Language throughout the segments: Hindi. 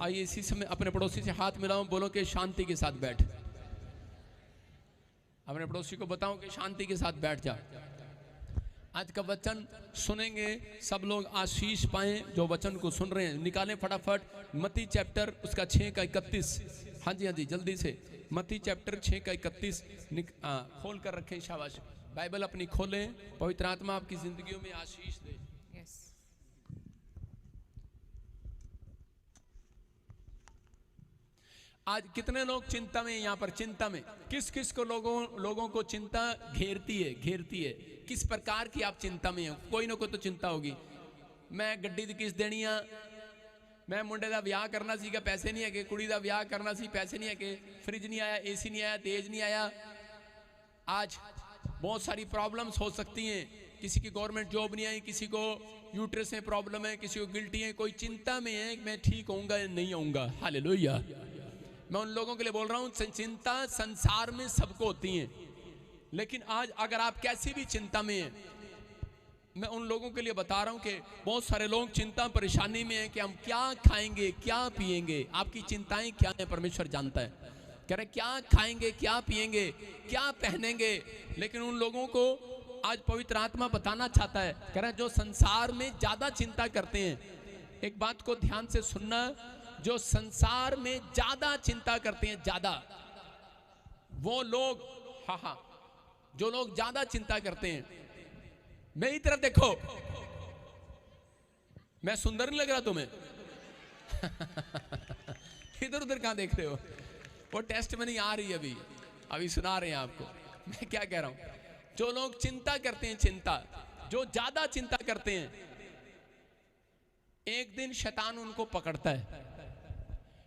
आइए इसी समय अपने पड़ोसी से हाथ मिलाओ, बोलो कि शांति के साथ बैठ। अपने पड़ोसी को बताओ कि शांति के साथ बैठ जा। आज का वचन सुनेंगे, सब लोग आशीष पाएं जो वचन को सुन रहे हैं। निकालें फटाफट मत्ती चैप्टर उसका 6 का 31। हाँ जी जल्दी से मत्ती चैप्टर 6 का 31 खोल कर रखें। शाबाश, बाइबल अपनी खोलें। पवित्र आत्मा आपकी जिंदगियों में आशीष दे। आज कितने लोग चिंता में, यहाँ पर चिंता में किस किस को लोगों को चिंता घेरती है। किस प्रकार की आप चिंता में हो? कोई ना कोई तो चिंता होगी। मैं गड्डी दी किस देनी आ, मैं मुंडे का ब्याह करना सी, पैसे नहीं है, कुड़ी का ब्याह करना सी, पैसे नहीं है, फ्रिज नहीं आया, एसी नहीं आया, तेज नहीं आया। आज बहुत सारी प्रॉब्लम्स हो सकती हैं। किसी की गवर्नमेंट जॉब नहीं आई, किसी को यूट्रस में प्रॉब्लम है, किसी को गिल्टी है, कोई चिंता में है मैं ठीक होऊंगा या नहीं होऊंगा। हालेलुया। मैं उन लोगों के लिए बोल रहा हूं, चिंता संसार में सबको होती है, लेकिन आज अगर आप कैसी भी चिंता में हैं, मैं उन लोगों के लिए बता रहा हूं कि बहुत सारे लोग चिंता परेशानी में हैं कि हम क्या खाएंगे, क्या पिएंगे। आपकी चिंताएं क्या है परमेश्वर जानता है। कह रहे क्या खाएंगे, क्या पिएंगे, क्या पहनेंगे। लेकिन उन लोगों को आज पवित्र आत्मा बताना चाहता है, कह रहे जो संसार में ज्यादा चिंता करते हैं, एक बात को ध्यान से सुनना, जो संसार में ज्यादा चिंता करते हैं, ज्यादा वो लोग, हाँ, जो लोग ज्यादा चिंता करते हैं, मेरी तरफ देखो, मैं सुंदर नहीं लग रहा तुम्हें? इधर उधर कहां देख रहे हो? वो टेस्ट में नहीं आ रही अभी सुना रहे हैं आपको। मैं क्या कह रहा हूं, जो लोग चिंता करते हैं, चिंता जो ज्यादा चिंता करते हैं, एक दिन शैतान उनको पकड़ता है।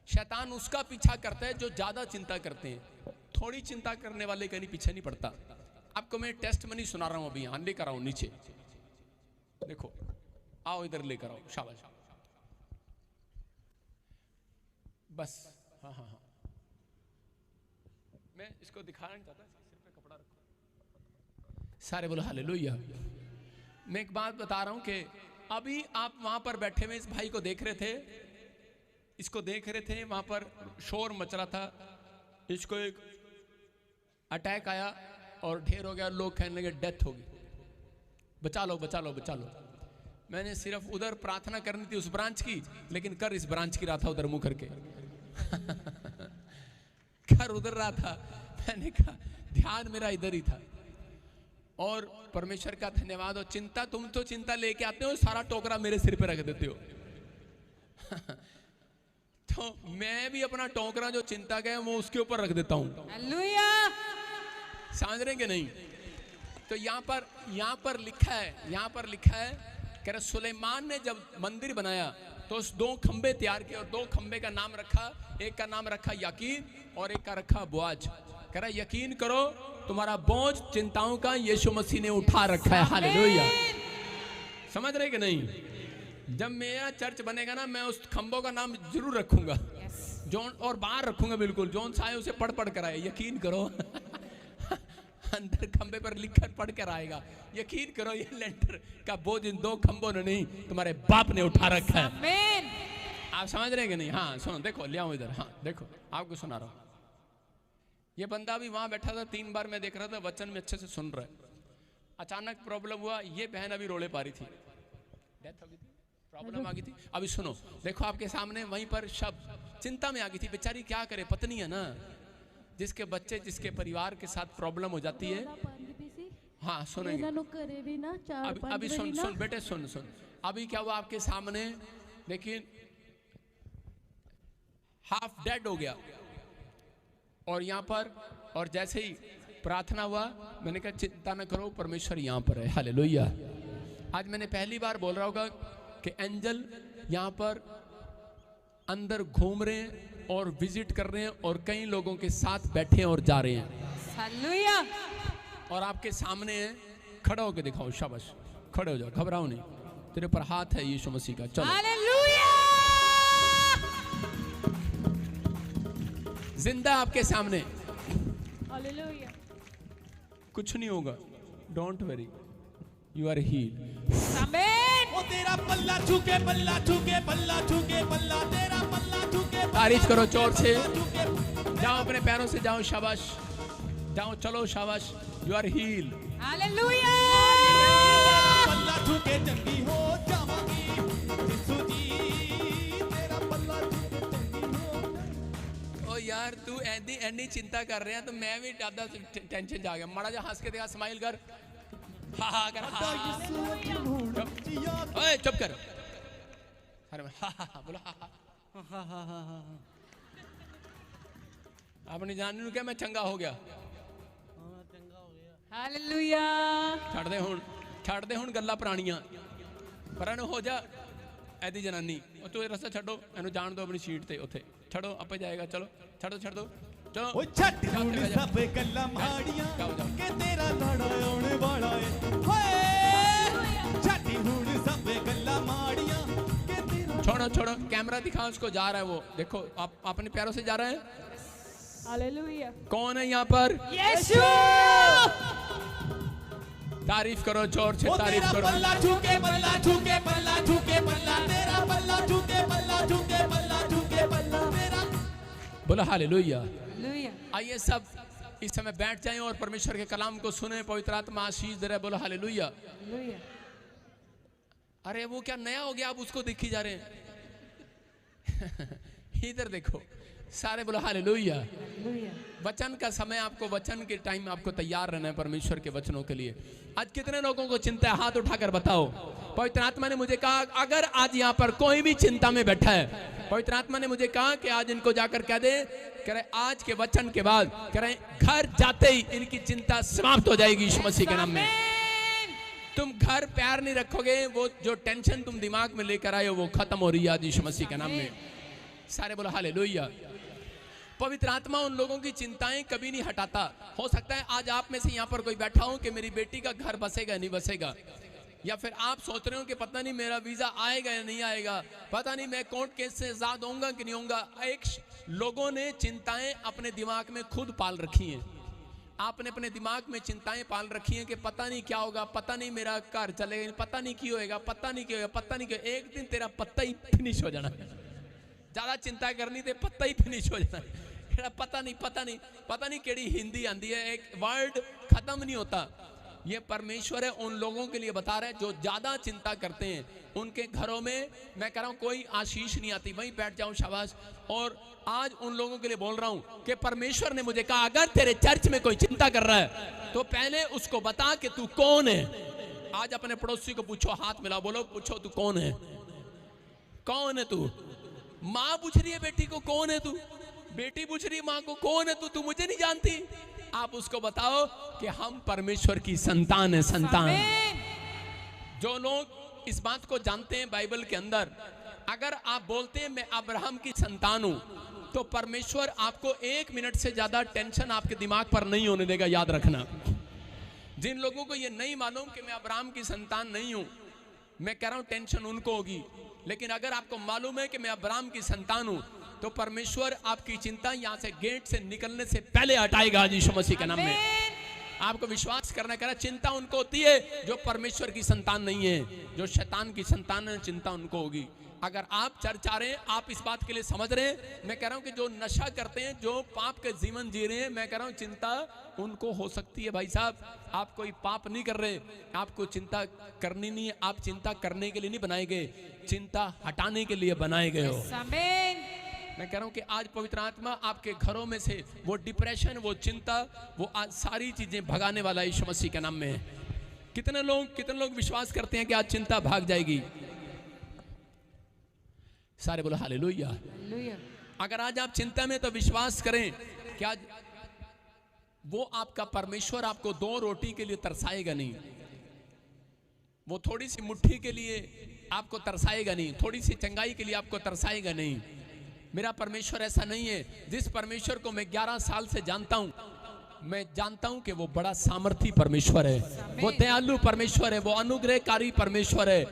शैतान उसका पीछा करता है जो ज्यादा चिंता करते हैं। थोड़ी चिंता करने वाले कहीं पीछे नहीं पड़ता। आपको मैं टेस्ट में नहीं सुना रहा हूं, अभी यहां लेकर आओ नीचे, देखो, आओ इधर लेकर आओ, शाबाश, बस, हाँ, मैं इसको दिखाना नहीं चाहता, सिर पे कपड़ा रखो, सारे बोलो हालेलुया। मैं एक बात बता रहा हूं कि अभी आप वहां पर बैठे हुए इस भाई को देख रहे थे, इसको देख रहे थे, वहां पर शोर मच रहा था, इसको एक अटैक आया और ढेर हो गया, लोग कहने लगे डेथ होगी, बचा लो बचा लो बचा लो। मैंने सिर्फ उधर प्रार्थना करनी थी उस ब्रांच की, लेकिन कर इस ब्रांच की रहा था, उधर मुंह करके कर उधर रहा था। मैंने कहा ध्यान मेरा इधर ही था। और परमेश्वर का धन्यवाद। और चिंता, तुम तो चिंता लेके आते हो, सारा टोकरा मेरे सिर पे रख देते हो तो मैं भी अपना टोकरा जो चिंता का है वो उसके ऊपर रख देता हूं। हालेलुया। समझ रहे कि नहीं? तो यहाँ पर लिखा है कह रहे सुलेमान ने जब मंदिर बनाया तो उस 2 खंबे तैयार किए, और 2 खंबे का नाम रखा, एक का नाम रखा यकीन और एक का रखा बोझ। कह रहा यकीन करो तुम्हारा बोझ चिंताओं का यीशु मसीह ने उठा रखा है। हालेलुया। समझ रहे कि नहीं? जब मेरा चर्च बनेगा ना, मैं उस खंभों का नाम जरूर रखूंगा, जॉन, और बाहर रखूंगा बिल्कुल, जॉन सा है उसे पढ़ कर आए, यकीन करो अंदर खंबे पर लिखकर पढ़ कर आएगा, यकीन करो ये लेंटर का बोझ इन 2 खंभों ने नहीं, तुम्हारे बाप ने उठा रखा है। आमीन। आप समझ रहे हैं कि नहीं? हाँ सुनो, देखो ले आओ इधर, हाँ देखो आपको सुना रहा हूं। ये बंदा भी वहां बैठा था, 3 बार मैं देख रहा था, वचन में अच्छे से सुन रहा है। अचानक प्रॉब्लम हुआ, ये बहन अभी रोले पा रही थी, डेथ हो गई थी, प्रॉब्लम आ गई थी। अभी सुनो, देखो आपके सामने वहीं पर शब्द, चिंता में आ गई थी बेचारी, क्या करे, पत्नी है ना, जिसके बच्चे, जिसके परिवार के साथ प्रॉब्लम हो जाती है। हाँ सुनेंगे, अभी सुन बेटे, सुन। अभी क्या हुआ आपके सामने, लेकिन हाफ डेड हो गया, और यहाँ पर, और जैसे ही प्रार्थना हुआ, मैंने कहा चिंता न करो, परमेश्वर यहाँ पर है। हालेलुया। आज मैंने पहली बार बोल रहा होगा कि एंजल यहाँ पर अंदर घूम रहे हैं और विजिट कर रहे हैं, और कई लोगों के साथ बैठे हैं और जा रहे हैं। हालेलुया। और आपके सामने है, खड़ा होकर दिखाओ, शाबाश, खड़े हो जाओ, घबराओ नहीं, तेरे पर हाथ है यीशु मसीह का। चलो, हालेलुया। जिंदा आपके सामने, हालेलुया। कुछ नहीं होगा, don't worry, you are healed. आमीन। ओ तेरा पल्ला छूके, पल्ला छूके, पल्ला छूके, पल्ला तेरा पल्ला छूके। तारीफ करो जोर से। जाओ अपने पैरों से जाओ, शाबाश, जाओ, चलो, शाबाश, यू आर हील। हालेलुया। पल्ला ठुके चंगी हो जावांगी यीशु जी, तेरा पल्ला ठुके चंगी हो। ओ यार तू एनी चिंता कर रहे हैं तो मैं भी ज्यादा टेंशन जा गया। माड़ा जा हंस के देखा, स्माइल कर, हा हा कर, हा। ओए चुप कर, अरे हा हा बोलो, हा। अपनी जान नूं क्या मैं चंगा हो गया। हालेलुया। छड़ दे हुण गल्लां पुराणियां, पर हो जा ऐदी जनानी। तू ये रस्ता छड्डो, इहनूं जाण दो अपनी सीट ते, उत्थे छड्डो, आपे जाएगा। चलो छड्ड दो चलो। ओ छट हुण सब गल्लां माड़ियां के तेरा लाड़ा आउण वाला है। होए छट हुण सब गल्लां माड़ियां के तेरा। छोड़ो, कैमरा दिखा उसको, जा रहा है वो, देखो आप अपने पैरों से जा रहा है। हालेलुया। कौन है यहाँ पर? यीशु। तारीफ करो जोर से, ओ तारीफ तेरा करो। पल्ला ठुके, पल्ला ठुके, पल्ला ठुके, पल्ला तेरा पल्ला ठुके, पल्ला ठुके, पल्ला ठुके, पल्ला तेरा। बोलो हालेलुया। हालेलुया। आइए सब इस समय बैठ जाएं और परमेश्वर के कलाम को सुने। पवित्र आत्मा आशीष दे रहा है। बोलो हालेलुया। हालेलुया। अरे वो क्या नया हो गया, आप उसको देखी जा रहे हैं। इधर देखो, सारे बोलो हालेलुया। हालेलुया। वचन का समय, आपको वचन के टाइम आपको तैयार रहना है परमेश्वर के वचनों के लिए। आज कितने लोगों को चिंता है, हाथ उठाकर बताओ। पवित्र आत्मा ने मुझे कहा अगर आज यहाँ पर कोई भी चिंता में बैठा है, पवित्र आत्मा ने मुझे कहा कि आज इनको जाकर कह दे, कह रहे आज के वचन के बाद, कह रहे घर जाते ही इनकी चिंता समाप्त हो जाएगी यीशु मसीह के नाम में। तुम घर पैर नहीं रखोगे, वो जो टेंशन तुम दिमाग में लेकर आए हो वो खत्म हो रही है आज यीशु मसीह के नाम में। सारे बोलो हालेलुया। पवित्र आत्मा उन लोगों की चिंताएं कभी नहीं हटाता। हो सकता है आज आप में से यहाँ पर कोई बैठा हो कि मेरी बेटी का घर बसेगा नहीं बसेगा, या फिर आप सोच रहे हो कि पता नहीं मेरा वीजा आएगा या नहीं आएगा, पता नहीं मैं कोर्ट केस से आजाद होऊंगा कि नहीं होऊंगा। लोगों ने चिंताएं अपने दिमाग में खुद पाल रखी हैं। आपने अपने दिमाग में चिंताएं पाल रखी हैं कि पता नहीं क्या होगा, पता नहीं मेरा घर चलेगा, पता नहीं क्यों होएगा, पता नहीं क्यों होगा, पता नहीं क्यों। एक दिन तेरा पत्ता ही फिनिश हो जाना। ज्यादा चिंता करनी तो पत्ता ही फिनिश हो जाना। पता नहीं केड़ी हिंदी आंदी है, एक वर्ड खत्म नहीं होता। ये परमेश्वर है उन लोगों के लिए बता रहा है जो ज्यादा चिंता करते हैं, उनके घरों में मैं कह रहा हूं कोई आशीष नहीं आती। वहीं बैठ जाऊं, शाबाश। और आज उन लोगों के लिए बोल रहा हूं कि परमेश्वर ने मुझे कहा अगर तेरे चर्च में कोई चिंता कर रहा है तो पहले उसको बता कि तू कौन है। आज अपने पड़ोसी को पूछो, हाथ मिलाओ, बोलो, पूछो तू कौन है, कौन है तू। माँ पूछ रही है बेटी को कौन है तू, बेटी पूछ रही है माँ को कौन है तू मुझे नहीं जानती। आप उसको बताओ कि हम परमेश्वर की संतान है, संतान। जो लोग इस बात को जानते हैं बाइबल के अंदर, अगर आप बोलते हैं मैं अब्राहम की संतान हूं, तो परमेश्वर आपको 1 मिनट से ज्यादा टेंशन आपके दिमाग पर नहीं होने देगा, याद रखना। जिन लोगों को यह नहीं मालूम कि मैं अब्राहम की संतान नहीं हूं, मैं कह रहा हूं टेंशन उनको होगी। लेकिन अगर आपको मालूम है कि मैं अब्राहम की संतान हूं, तो परमेश्वर आपकी चिंता यहां से गेट से निकलने से पहले हटाएगा यीशु मसीह के नाम में। आपको विश्वास करना, कह रहा चिंता उनको होती है जो परमेश्वर की संतान नहीं है। जो शैतान की संतान है, चिंता उनको होगी। अगर आप चर्च आ रहे हैं, आप इस बात के लिए समझ रहे हैं, मैं कह रहा हूं कि जो नशा करते हैं, जो पाप के जीवन जी रहे हैं, मैं कह रहा हूं चिंता उनको हो सकती है। भाई साहब, आप कोई पाप नहीं कर रहे, आपको चिंता करनी नहीं है। आप चिंता करने के लिए नहीं बनाए गए, चिंता हटाने के लिए बनाए गए हो। मैं कह रहा हूं कि आज पवित्र आत्मा आपके घरों में से वो डिप्रेशन, वो चिंता, वो आज सारी चीजें भगाने वाला यीशु मसीह के नाम में है। कितने लोग विश्वास करते हैं कि आज चिंता भाग जाएगी? सारे बोलो हालेलुया। अगर आज आप चिंता में, तो विश्वास करें कि आज वो आपका परमेश्वर आपको 2 रोटी के लिए तरसाएगा नहीं, वो थोड़ी सी मुट्ठी के लिए आपको तरसाएगा नहीं, थोड़ी सी चंगाई के लिए आपको तरसाएगा नहीं। मेरा परमेश्वर ऐसा नहीं है। जिस परमेश्वर को मैं 11 साल से जानता हूं, मैं जानता हूं कि वो बड़ा सामर्थी परमेश्वर है, वो दयालु परमेश्वर है, वो अनुग्रहकारी परमेश्वर है।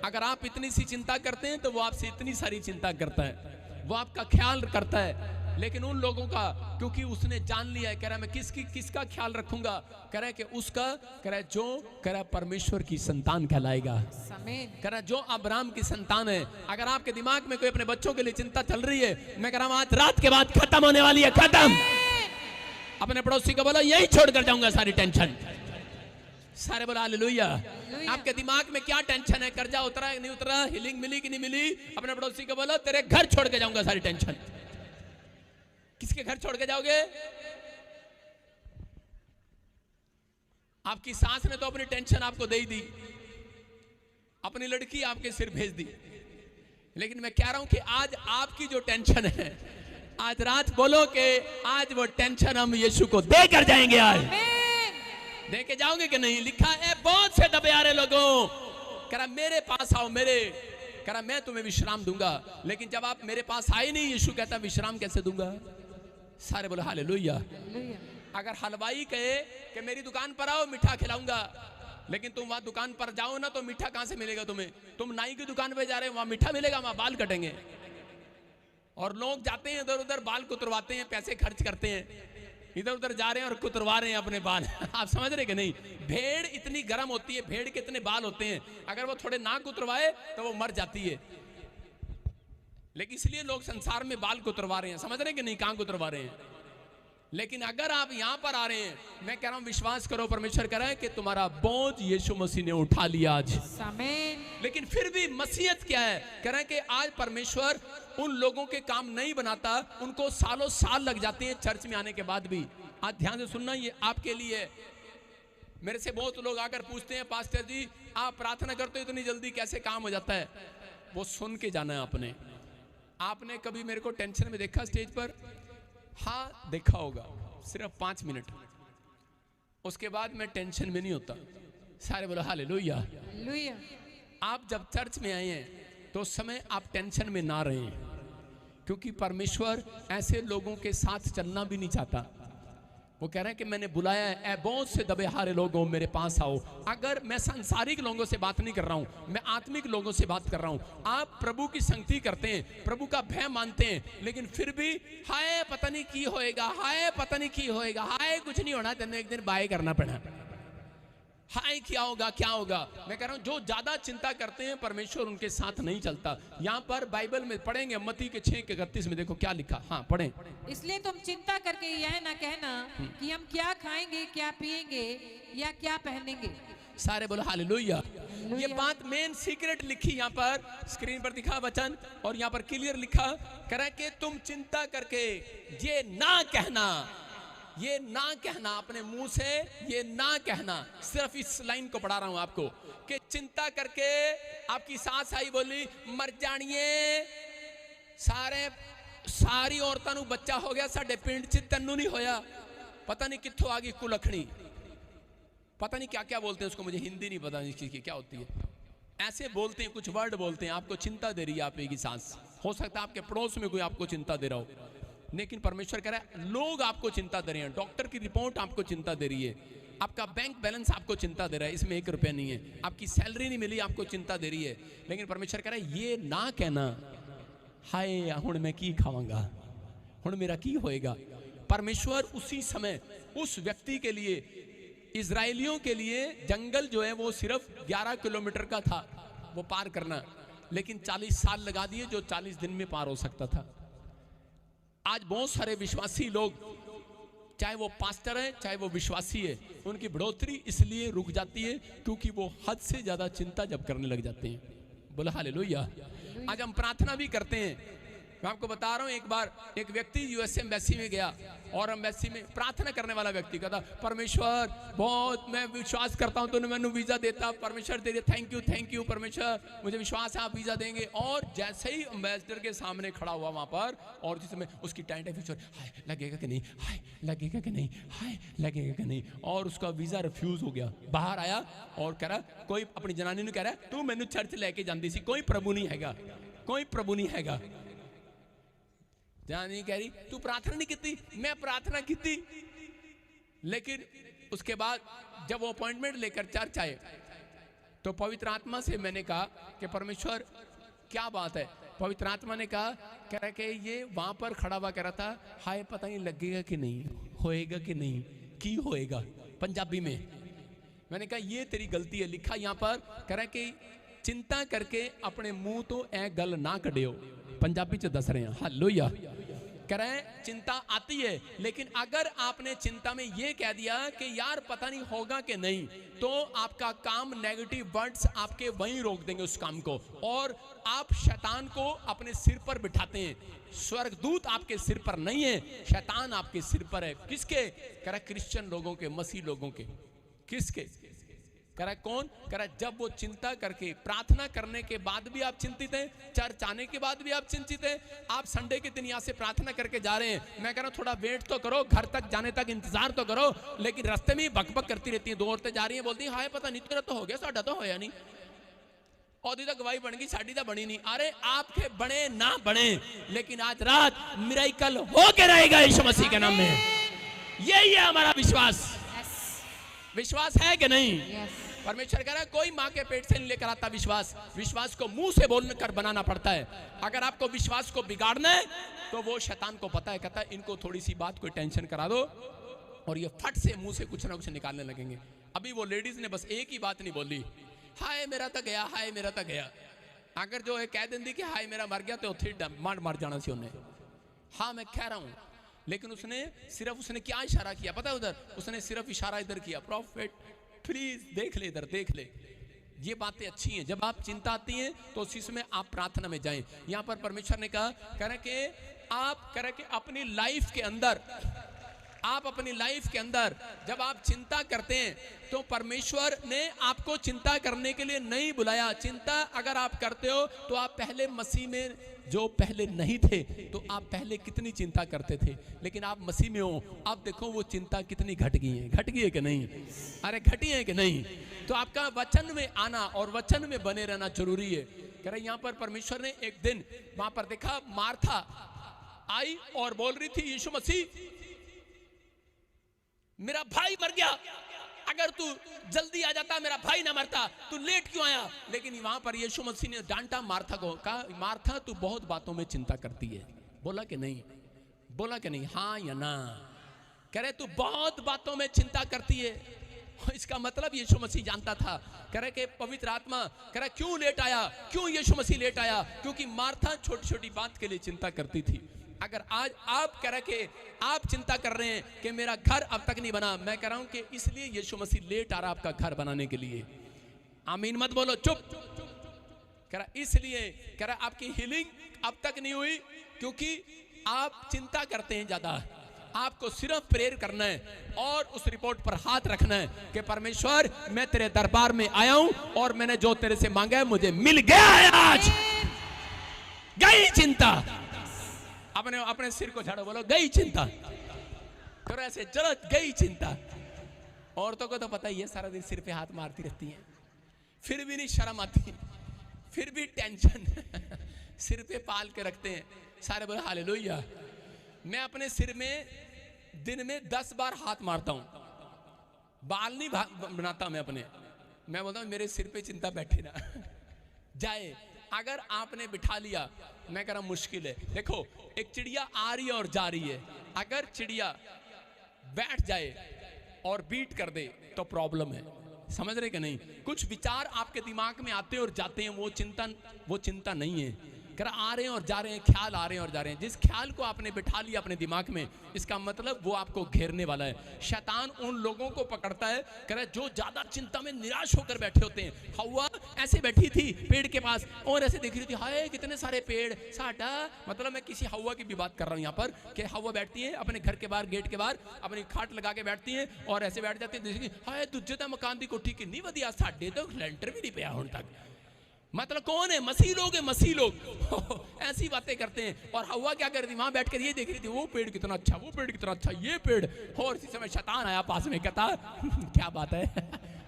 अगर आप इतनी सी चिंता करते हैं तो वो आपसे इतनी सारी चिंता करता है, वो आपका ख्याल करता है। लेकिन उन लोगों का, क्योंकि उसने जान लिया है, कह रहा है मैं किसका ख्याल रखूंगा, कह रहा है कि उसका, कह रहा है जो, कह रहा है परमेश्वर की संतान कहलाएगा। कह रहा है जो अब्राहम की संतान है। अगर आपके दिमाग में कोई अपने बच्चों के लिए चिंता चल रही है, मैं कह रहा हूं आज रात के बाद खत्म होने वाली है, खत्म। अपने पड़ोसी को बोलो यही छोड़कर जाऊंगा सारी टेंशन। सारे बोला हालेलुया। आपके दिमाग में क्या टेंशन है, कर्जा उतरा नहीं उतरा, हीलिंग मिली कि नहीं मिली, अपने पड़ोसी को बोलो तेरे घर छोड़ के जाऊंगा सारी टेंशन। किसके घर छोड़ के जाओगे? आपकी सास ने तो अपनी टेंशन आपको दे ही दी, अपनी लड़की आपके सिर भेज दी, लेकिन मैं कह रहा हूं कि आज आपकी जो टेंशन है, आज रात बोलो कि आज वो टेंशन हम यीशु को देकर जाएंगे। आज देके जाओगे कि नहीं? लिखा है बहुत से दबे आ रहे लोगों, कह रहा मेरे पास आओ, मेरे, कह रहा मैं तुम्हें विश्राम दूंगा। लेकिन जब आप मेरे पास आए नहीं, यीशु कहता विश्राम कैसे दूंगा? सारे बोलो हालेलुया। अगर हलवाई कहे कि मेरी दुकान पर आओ मीठा खिलाऊंगा, लेकिन तुम वहां दुकान पर जाओ ना तो मीठा कहां से मिलेगा तुम्हें? तुम नाई की दुकान पे जा रहे हो, वहां मीठा मिलेगा, वहां बाल कटेंगे। और लोग जाते हैं इधर उधर, बाल कुतरवाते हैं, पैसे खर्च करते हैं, इधर उधर जा रहे हैं और कुतरवा रहे हैं अपने बाल। आप समझ रहे कि नहीं? भेड़ इतनी गर्म होती है, भेड़ के इतने बाल होते हैं, अगर वो थोड़े ना कुतरवाए तो वो मर जाती है। लेकिन इसलिए लोग संसार में बाल कुतरवा रहे हैं, समझ रहे हैं कि नहीं कहां कुतरवा रहे हैं। लेकिन अगर आप यहां पर आ रहे हैं, मैं कह रहा हूं विश्वास करो, परमेश्वर कह रहा है कि तुम्हारा बोझ यीशु मसीह ने उठा लिया आज। लेकिन फिर भी मसीहत क्या है? कह रहे हैं कि आज परमेश्वर उन लोगों के काम नहीं बनाता, उनको सालों साल लग जाते हैं चर्च में आने के बाद भी। आज ध्यान से सुनना, ये आपके लिए है। मेरे से बहुत लोग आकर पूछते हैं पास्टर जी आप प्रार्थना करते हो इतनी जल्दी कैसे काम हो जाता है? वो सुन के जाना है आपने कभी मेरे को टेंशन में देखा स्टेज पर? हाँ देखा होगा, सिर्फ 5 मिनट, उसके बाद मैं टेंशन में नहीं होता। सारे बोलो हालेलुया। आप जब चर्च में आए हैं तो उस समय आप टेंशन में ना रहें, क्योंकि परमेश्वर ऐसे लोगों के साथ चलना भी नहीं चाहता। वो कह रहे हैं कि मैंने बुलाया है बहुत से दबे हारे लोगों मेरे पास आओ। अगर मैं सांसारिक लोगों से बात नहीं कर रहा हूं, मैं आत्मिक लोगों से बात कर रहा हूं। आप प्रभु की संगति करते हैं, प्रभु का भय मानते हैं, लेकिन फिर भी हाय पता नहीं की होएगा, हाय पता नहीं की होएगा, हाय कुछ नहीं होना, तेने एक दिन बाय करना पड़ा, हाय क्या होगा क्या होगा। मैं कह रहा हूं जो ज्यादा चिंता करते हैं परमेश्वर उनके साथ नहीं चलता। यहां पर बाइबल में पढ़ेंगे मत्ती के 6:31 में, देखो क्या लिखा। हाँ पढ़ें। इसलिए तुम चिंता करके यह ना कहना कि हम क्या खाएंगे, क्या पिएंगे या क्या पहनेंगे। सारे बोलो हालेलुया। ये बात मेन सीक्रेट लिखी यहाँ पर स्क्रीन पर दिखा वचन, और यहाँ पर क्लियर लिखा, कह रहा है कि तुम चिंता करके ये ना कहना, ये ना कहना, अपने मुंह से ये ना कहना। सिर्फ इस लाइन को पढ़ा रहा हूं आपको कि चिंता करके आपकी सास आई बोली मर जानिए, सारी औरतां नू बच्चा हो गया, साडे पिंड च तन्नू नहीं होया, पता नहीं कित्थों आ गई कुलखनी, पता नहीं क्या क्या बोलते हैं उसको, मुझे हिंदी नहीं पता इस चीज की क्या होती है। ऐसे बोलते हैं, कुछ वर्ड बोलते हैं, आपको चिंता दे रही है आपकी सास। हो सकता है आपके पड़ोस में कोई आपको चिंता दे रहा हो, लेकिन परमेश्वर कह रहा है लोग आपको चिंता दे रहे हैं, डॉक्टर की रिपोर्ट आपको चिंता दे रही है, आपका बैंक बैलेंस आपको चिंता दे रहा है, इसमें 1 रुपया नहीं है, आपकी सैलरी नहीं मिली आपको चिंता दे रही है। लेकिन परमेश्वर कह रहा है ये ना कहना हाय हुण मैं की खावांगा, हुण मेरा की होएगा। परमेश्वर उसी समय उस व्यक्ति के लिए, इजराइलियों के लिए जंगल जो है वो सिर्फ 11 किलोमीटर का था वो पार करना, लेकिन 40 साल लगा दिए जो 40 दिन में पार हो सकता था। आज बहुत सारे विश्वासी लोग, चाहे वो पास्टर है चाहे वो विश्वासी है, उनकी बढ़ोतरी इसलिए रुक जाती है क्योंकि वो हद से ज्यादा चिंता जब करने लग जाते हैं। बोला हालेलुया। आज हम प्रार्थना भी करते हैं, मैं आपको बता रहा हूं, एक बार एक व्यक्ति यूएस एम्बेसी में गया और एम्बेसी में प्रार्थना करने वाला व्यक्ति कहता परमेश्वर बहुत मैं विश्वास करता हूं तूने मैंने वीजा देता, परमेश्वर तेरे थैंक यू परमेश्वर, मुझे विश्वास है आप वीजा देंगे। और जैसे ही एम्बेसडर के सामने खड़ा हुआ वहां पर, और जिस समय उसकी टाइम हाय लगेगा कि नहीं, हाय लगेगा कि नहीं, हाय लगेगा कि नहीं, और उसका वीजा रिफ्यूज हो गया। बाहर आया और कह रहा, कोई अपनी जनानी ने कह रहा तू मैनू चर्च लेके जाती सी, कोई प्रभु नहीं हैगा, कोई प्रभु नहीं हैगा। जनानी कह रही तू प्रार्थना नहीं की, मैं प्रार्थना की, लेकिन उसके बाद जब वो अपॉइंटमेंट लेकर चर्च आए तो पवित्र आत्मा से मैंने कहा कि परमेश्वर क्या बात है, पवित्र आत्मा ने कहा, कह रहा कि ये वहां पर खड़ा हुआ कह रहा था, हाय पता नहीं लगेगा कि नहीं, होएगा कि नहीं, की होएगा, पंजाबी में। मैंने कहा ये तेरी गलती है। लिखा यहाँ पर, कह रहा कि चिंता करके अपने मुंह तो ए गल ना कढ़ियो, पंजाबी च दस रहे हैं। हालेलुया। कह रहे हैं चिंता आती है, लेकिन अगर आपने चिंता में ये कह दिया कि यार पता नहीं होगा कि नहीं, तो आपका काम, नेगेटिव वर्ड्स आपके वहीं रोक देंगे उस काम को, और आप शैतान को अपने सिर पर बिठाते हैं। स्वर्गदूत आपके सिर पर नहीं है, शैतान आपके सिर पर है। किसके? कह रहा क्रिश्चियन लोगों के, मसीह लोगों के। किसके? कह रहा कौन? कह रहा जब वो चिंता करके, प्रार्थना करने के बाद भी आप चिंतित हैं, चर्च आने के बाद भी आप चिंतित हैं, आप संडे के दिन यहाँ से प्रार्थना करके जा रहे हैं, मैं कह रहा हूँ थोड़ा वेट तो करो, घर तक जाने तक इंतजार तो करो, लेकिन रास्ते में बकबक करती रहती हैं। दो औरतें जा रही हैं, बोलती हैं हाय पता नहीं तेरा तो हो गया, साडा तो होया नहीं, ओदी तो गवाही बन गई, साडी तो बनी नहीं। अरे आपके बने ना बने, लेकिन आज रात मिरेकल होके रहेगा यीशु मसीह के नाम में। यही है हमारा विश्वास। विश्वास है कि नहीं? परमेश्वर कह रहा है कोई माँ के पेट से नहीं लेकर आता विश्वास, विश्वास को मुंह से बोल कर बनाना पड़ता है। अगर आपको विश्वास को बिगाड़ना है तो वो शैतान को पता है, कहता है इनको थोड़ी सी बात कोई टेंशन करा दो और ये फट से मुंह से कुछ ना कुछ निकालने लगेंगे। अभी वो लेडीज ने बस एक ही बात नहीं बोली, हाय मेरा तो गया, हाय मेरा तो गया। अगर जो है कह देंदी कि हाय मेरा मर गया, तो फिर मार जाना सी उन्हें। हाँ मैं कह रहा हूँ, लेकिन उसने क्या इशारा किया पता है? उधर उसने सिर्फ इशारा इधर किया, प्रॉफिट प्लीज देख ले, इधर देख ले। ये बातें अच्छी हैं। जब आप चिंता आती है तो उस चीज में आप प्रार्थना में जाएं। यहाँ पर परमेश्वर ने कहा, कह रहे कि आप कह रहे कि अपनी लाइफ के अंदर, आप अपनी लाइफ के अंदर जब आप चिंता करते हैं तो परमेश्वर ने आपको चिंता करने के लिए नहीं बुलाया। चिंता अगर आप करते हो तो आप पहले मसीह में, जो पहले नहीं थे तो आप पहले कितनी चिंता करते थे, लेकिन आप मसीह में हो, आप देखो वो चिंता कितनी घट गई है। घट गई है कि नहीं? अरे घटी है कि नहीं? तो आपका वचन में आना और वचन में बने रहना जरूरी है। कह रहे यहाँ पर परमेश्वर ने एक दिन वहां पर देखा, मार्था आई और बोल रही थी, यीशु मसीह मेरा भाई मर गया, अगर तू जल्दी आ जाता मेरा भाई ना मरता, तू लेट क्यों आया? लेकिन वहां पर यीशु मसीह ने डांटा मार्था को, कहा मार्था तू बहुत बातों में चिंता करती है। बोला कि नहीं? बोला कि नहीं? हाँ या ना? कह रहे तू बहुत बातों में चिंता करती है। इसका मतलब यीशु मसीह जानता था। कह रहे कि पवित्र आत्मा कह रहा क्यों लेट आया, क्यों यीशु मसीह लेट आया? क्योंकि मार्था छोटी छोटी बात के लिए चिंता करती थी। अगर आज आप कह रहे कि आप चिंता कर रहे हैं कि मेरा घर अब तक नहीं बना, मैं कह रहा हूं कि इसलिए यीशु मसीह लेट आ रहा आपका घर बनाने के लिए। आमीन मत बोलो, चुप। कह रहा इसलिए, कह रहा आपकी हीलिंग अब तक नहीं हुई क्योंकि आप चिंता करते हैं ज्यादा। आपको सिर्फ प्रेयर करना है और उस रिपोर्ट पर हाथ रखना है कि परमेश्वर मैं तेरे दरबार में आया हूं और मैंने जो तेरे से मांगा है मुझे मिल गया है। आज गई चिंता। अपने अपने सिर को झाड़ो, बोलो गई चिंता। करो ऐसे, चलो गई चिंता। औरतों को तो पता ही है, सारा दिन सिर पे हाथ मारती रहती हैं, फिर भी नहीं शर्म आती, फिर भी टेंशन सिर पे पाल के रखते हैं। सारे बोले हालेलुया। मैं अपने सिर में दिन में 10 बार हाथ मारता हूं, बाल नहीं बनाता मैं अपने। मैं बोलता हूं मेरे सिर पे चिंता बैठे ना जाए। अगर आपने बिठा लिया, मैं कह रहा हूं मुश्किल है। देखो एक चिड़िया आ रही है और जा रही है, अगर चिड़िया बैठ जाए और बीट कर दे तो प्रॉब्लम है। समझ रहे कि नहीं? कुछ विचार आपके दिमाग में आते हैं और जाते हैं, वो चिंता नहीं है। कह रहा आ रहे हैं और जा रहे हैं, ख्याल आ रहे हैं और जा रहे हैं। जिस ख्याल को आपने बिठा लिया अपने दिमाग में, इसका मतलब वो आपको घेरने वाला है। शैतान उन लोगों को पकड़ता है, कह रहा जो ज्यादा चिंता में निराश होकर बैठे होते हैं। हव्वा ऐसे बैठी थी पेड़ के पास और ऐसे देख रही थी, हाय कितने सारे पेड़, साडा। मतलब मैं किसी हव्वा की भी बात कर रहा हूँ यहाँ पर, कि हव्वा बैठती है अपने घर के बाहर, गेट के बाहर अपनी खाट लगा के बैठती है और ऐसे बैठ जाती है, हाय दूजे तो मकान की कोठी कितनी वधिया, साडे तो लेंटर भी नहीं पिया हुण तक। मतलब कौन है? मसीह लोग है, मसीह लोग ऐसी बातें करते हैं। और हवा क्या कर रही थी? वहां बैठकर ये देख रही थी, वो पेड़ कितना अच्छा, वो पेड़ कितना अच्छा, ये पेड़। और इसी समय शैतान आया पास में, कहता क्या बात है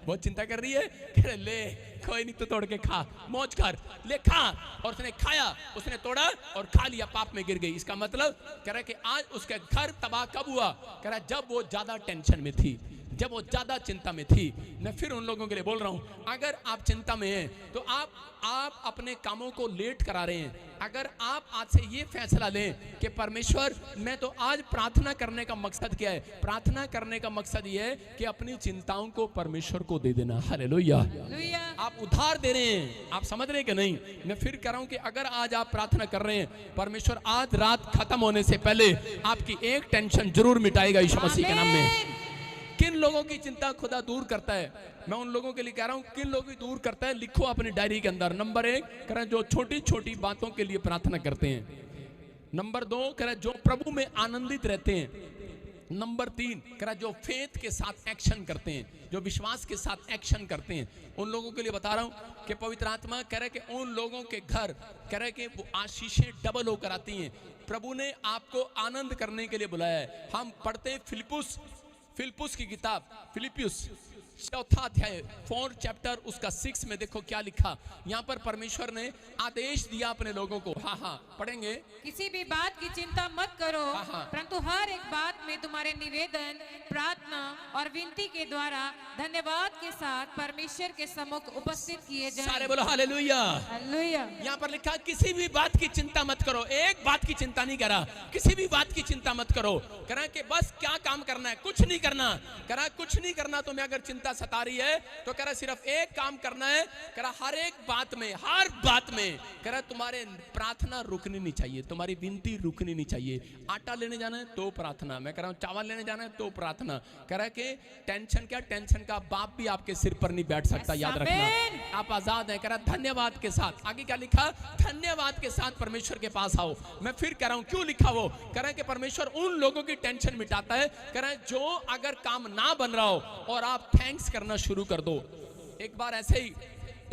बहुत चिंता कर रही है। कह रहे ले कोई नहीं, तो तोड़ के खा, मौज कर, ले खा। और उसने खाया, उसने तोड़ा और खा लिया, पाप में गिर गई। इसका मतलब कह रहा है कि आज उसके घर तबाह कब हुआ? कह रहा जब वो ज्यादा टेंशन में थी, जब वो ज्यादा चिंता में थी। मैं फिर उन लोगों के लिए बोल रहा हूं, अगर आप चिंता में हैं तो आप अपने कामों को लेट करा रहे हैं। अगर आप आज से ये फैसला लें कि परमेश्वर मैं तो आज प्रार्थना करने का मकसद क्या है, प्रार्थना करने का मकसद ये है कि अपनी चिंताओं को परमेश्वर को दे देना। हालेलुया। हालेलुया। आप उधार दे रहे हैं, आप समझ रहे हैं कि नहीं? मैं फिर कह रहा हूं कि अगर आज आप प्रार्थना कर रहे हैं, परमेश्वर आज रात खत्म होने से पहले आपकी एक टेंशन जरूर मिटाएगा यीशु मसीह के नाम में। किन लोगों की चिंता खुदा दूर करता है, मैं उन लोगों के लिए कह रहा हूं, किन लोगों की दूर करता है, लिखो अपनी डायरी के अंदर। नंबर 1 कह रहा है जो छोटी छोटी बातों के लिए प्रार्थना करते हैं। नंबर 2 कह रहा है जो प्रभु में आनंदित रहते हैं। नंबर 3 कह रहा है जो फेथ के साथ एक्शन करते हैं, जो विश्वास के साथ एक्शन करते हैं। उन लोगों के लिए बता रहा हूं कि पवित्र आत्मा कह रहा है कि उन लोगों के घर कह रहा है कि वो आशीषें डबल होकर आती हैं। प्रभु ने आपको आनंद करने के लिए बुलाया है। हम पढ़ते हैं फिलिप्पुस की किताब, फिलिपियुस 4 अध्याय 4 चैप्टर उसका 6 में देखो क्या लिखा। यहाँ पर परमेश्वर ने आदेश दिया अपने लोगों को। हाँ पढ़ेंगे। किसी भी बात की चिंता मत करो, हाँ। परंतु हर एक बात में तुम्हारे निवेदन, प्रार्थना और विनती के द्वारा धन्यवाद के साथ परमेश्वर के सम्मुख उपस्थित किए जाएं। सारे बोलो हालेलुया। हालेलुया। यहाँ पर लिखा किसी भी बात की चिंता मत करो। एक बात की चिंता नहीं करा, किसी भी बात की चिंता मत करो। कह रहा कि बस क्या काम करना है, कुछ नहीं करना। कह रहा कुछ नहीं करना। तुम्हें अगर चिंता सता रही है तो कह रहा सिर्फ एक काम करना है। कह रहा हर एक बात में, हर बात में कह रहा तुम्हारे प्रार्थना रुकनी नहीं चाहिए, तुम्हारी विनती रुकनी नहीं चाहिए। आटा लेने जाना है तो प्रार्थना, मैं कह रहा हूं चावल लेने जाना है तो प्रार्थना। कह रहा कि टेंशन क्या, टेंशन का बाप भी आपके सिर पर नहीं बैठ सकता, याद रखना। आप आजाद हैं। कह रहा धन्यवाद के साथ। आगे क्या लिखा? धन्यवाद के साथ परमेश्वर के पास आओ। मैं फिर कह रहा हूं क्यों लिखा वो? कह रहा है कि परमेश्वर उन लोगों की टेंशन मिटाता है। कह रहा है जो अगर काम ना बन रहा हो और आप थैंक्स करना शुरू कर दो। एक बार ऐसे ही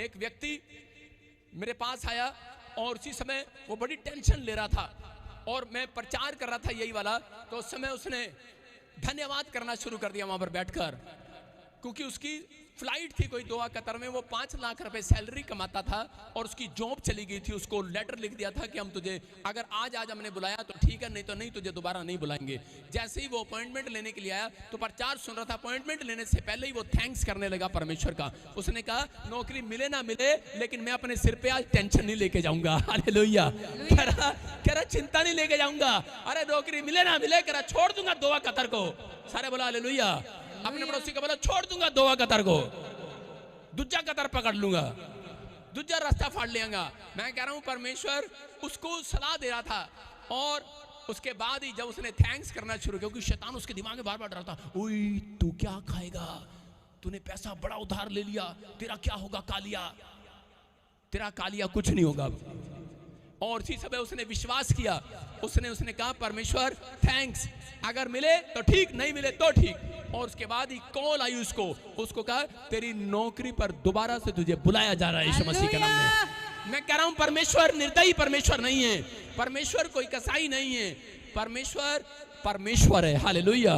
एक व्यक्ति मेरे पास आया और उसी समय वो बड़ी टेंशन ले रहा था और मैं प्रचार कर रहा था यही वाला। तो उस समय उसने धन्यवाद करना शुरू कर दिया वहां पर बैठकर, क्योंकि उसकी फ्लाइट थी कोई दोहा कतर में। वो 5 लाख रुपए सैलरी कमाता था और उसकी जॉब चली गई थी। उसको लेटर लिख दिया था कि हम तुझे अगर आज हमने बुलाया तो ठीक है, नहीं तो नहीं, तुझे दोबारा नहीं बुलाएंगे। जैसे ही वो अपॉइंटमेंट लेने के लिए आया तो प्रचार सुन रहा था। अपॉइंटमेंट लेने से पहले ही वो थैंक्स करने लगा परमेश्वर का। उसने कहा नौकरी मिले ना मिले लेकिन मैं अपने सिर पे आज टेंशन नहीं लेके जाऊंगा। हालेलुया। कह रहा चिंता नहीं लेके जाऊंगा। अरे नौकरी मिले ना मिले, कह रहा छोड़ दूंगा दोहा कतर को। सारे बोला हालेलुया। अपने पड़ोसी को बोला छोड़ दूंगा दोहा कतर को, दूजा कतर पकड़ लूंगा, दूजा रास्ता फाड़ लेंगा। मैं कह रहा हूं परमेश्वर उसको सलाह दे रहा था और उसके बाद ही जब उसने थैंक्स करना शुरू किया, क्योंकि शैतान उसके दिमाग में बार बार डर रहा था, ओए तू क्या खाएगा, तूने पैसा बड़ा उधार ले लिया, तेरा क्या होगा कालिया, तेरा कालिया कुछ नहीं होगा। और इसी समय उसने विश्वास किया। उसने कहा परमेश्वर थैंक्स, अगर मिले तो ठीक, नहीं मिले तो ठीक। और उसके बाद ही कॉल आई उसको कहा तेरी नौकरी पर दोबारा से तुझे बुलाया जा रहा है यीशु मसीह के नाम में। मैं कह रहा हूं परमेश्वर निर्दयी परमेश्वर नहीं है, परमेश्वर कोई कसाई नहीं है, परमेश्वर है। हालेलुया।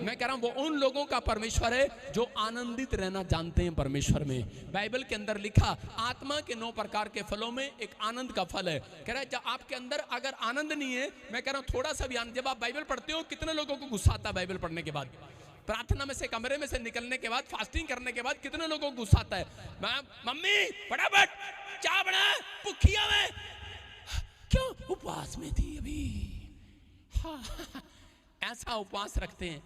मैं कह रहा हूं वो उन लोगों का परमेश्वर है जो आनंदित रहना जानते हैं परमेश्वर में। बाइबल के अंदर लिखा आत्मा के 9 प्रकार के फलों में एक आनंद का फल है। कह रहा है जब आपके अंदर अगर आनंद नहीं है, मैं कह रहा हूं थोड़ा सा भी आनंद, जब आप बाइबल पढ़ते हो कितने लोगों को गुस्सा आता है बाइबल पढ़ने के बाद, प्रार्थना में से कमरे में से निकलने के बाद, फास्टिंग करने के बाद कितने लोगों को गुस्सा आता है? मम्मी फटाफट चाय बना, भूखिया में क्यों, उपवास में थी अभी। हाँ, ऐसा उपवास रखते हैं।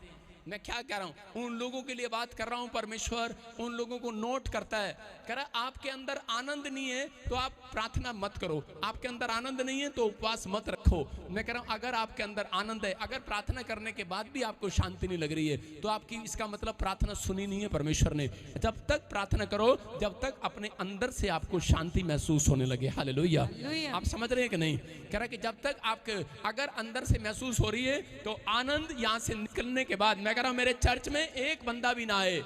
मैं क्या कह रहा हूं, उन लोगों के लिए बात कर रहा हूं। परमेश्वर उन लोगों को नोट करता है। कह रहा आपके अंदर आनंद नहीं है तो आप प्रार्थना मत करो, आपके अंदर आनंद नहीं है तो उपवास मत रखो। मैं कह रहा हूं अगर आपके अंदर आनंद है, अगर प्रार्थना करने के बाद भी आपको शांति नहीं लग रही है तो आपकी, इसका मतलब प्रार्थना सुनी नहीं है परमेश्वर ने। जब तक प्रार्थना करो जब तक अपने अंदर से आपको शांति महसूस होने लगे। हालेलुया। आप समझ रहे हैं कि नहीं? कह रहा कि जब तक आपके अगर अंदर से महसूस हो रही है तो आनंद यहां से निकलने के बाद, मैं कह रहा हूं मेरे चर्च में एक बंदा भी ना आए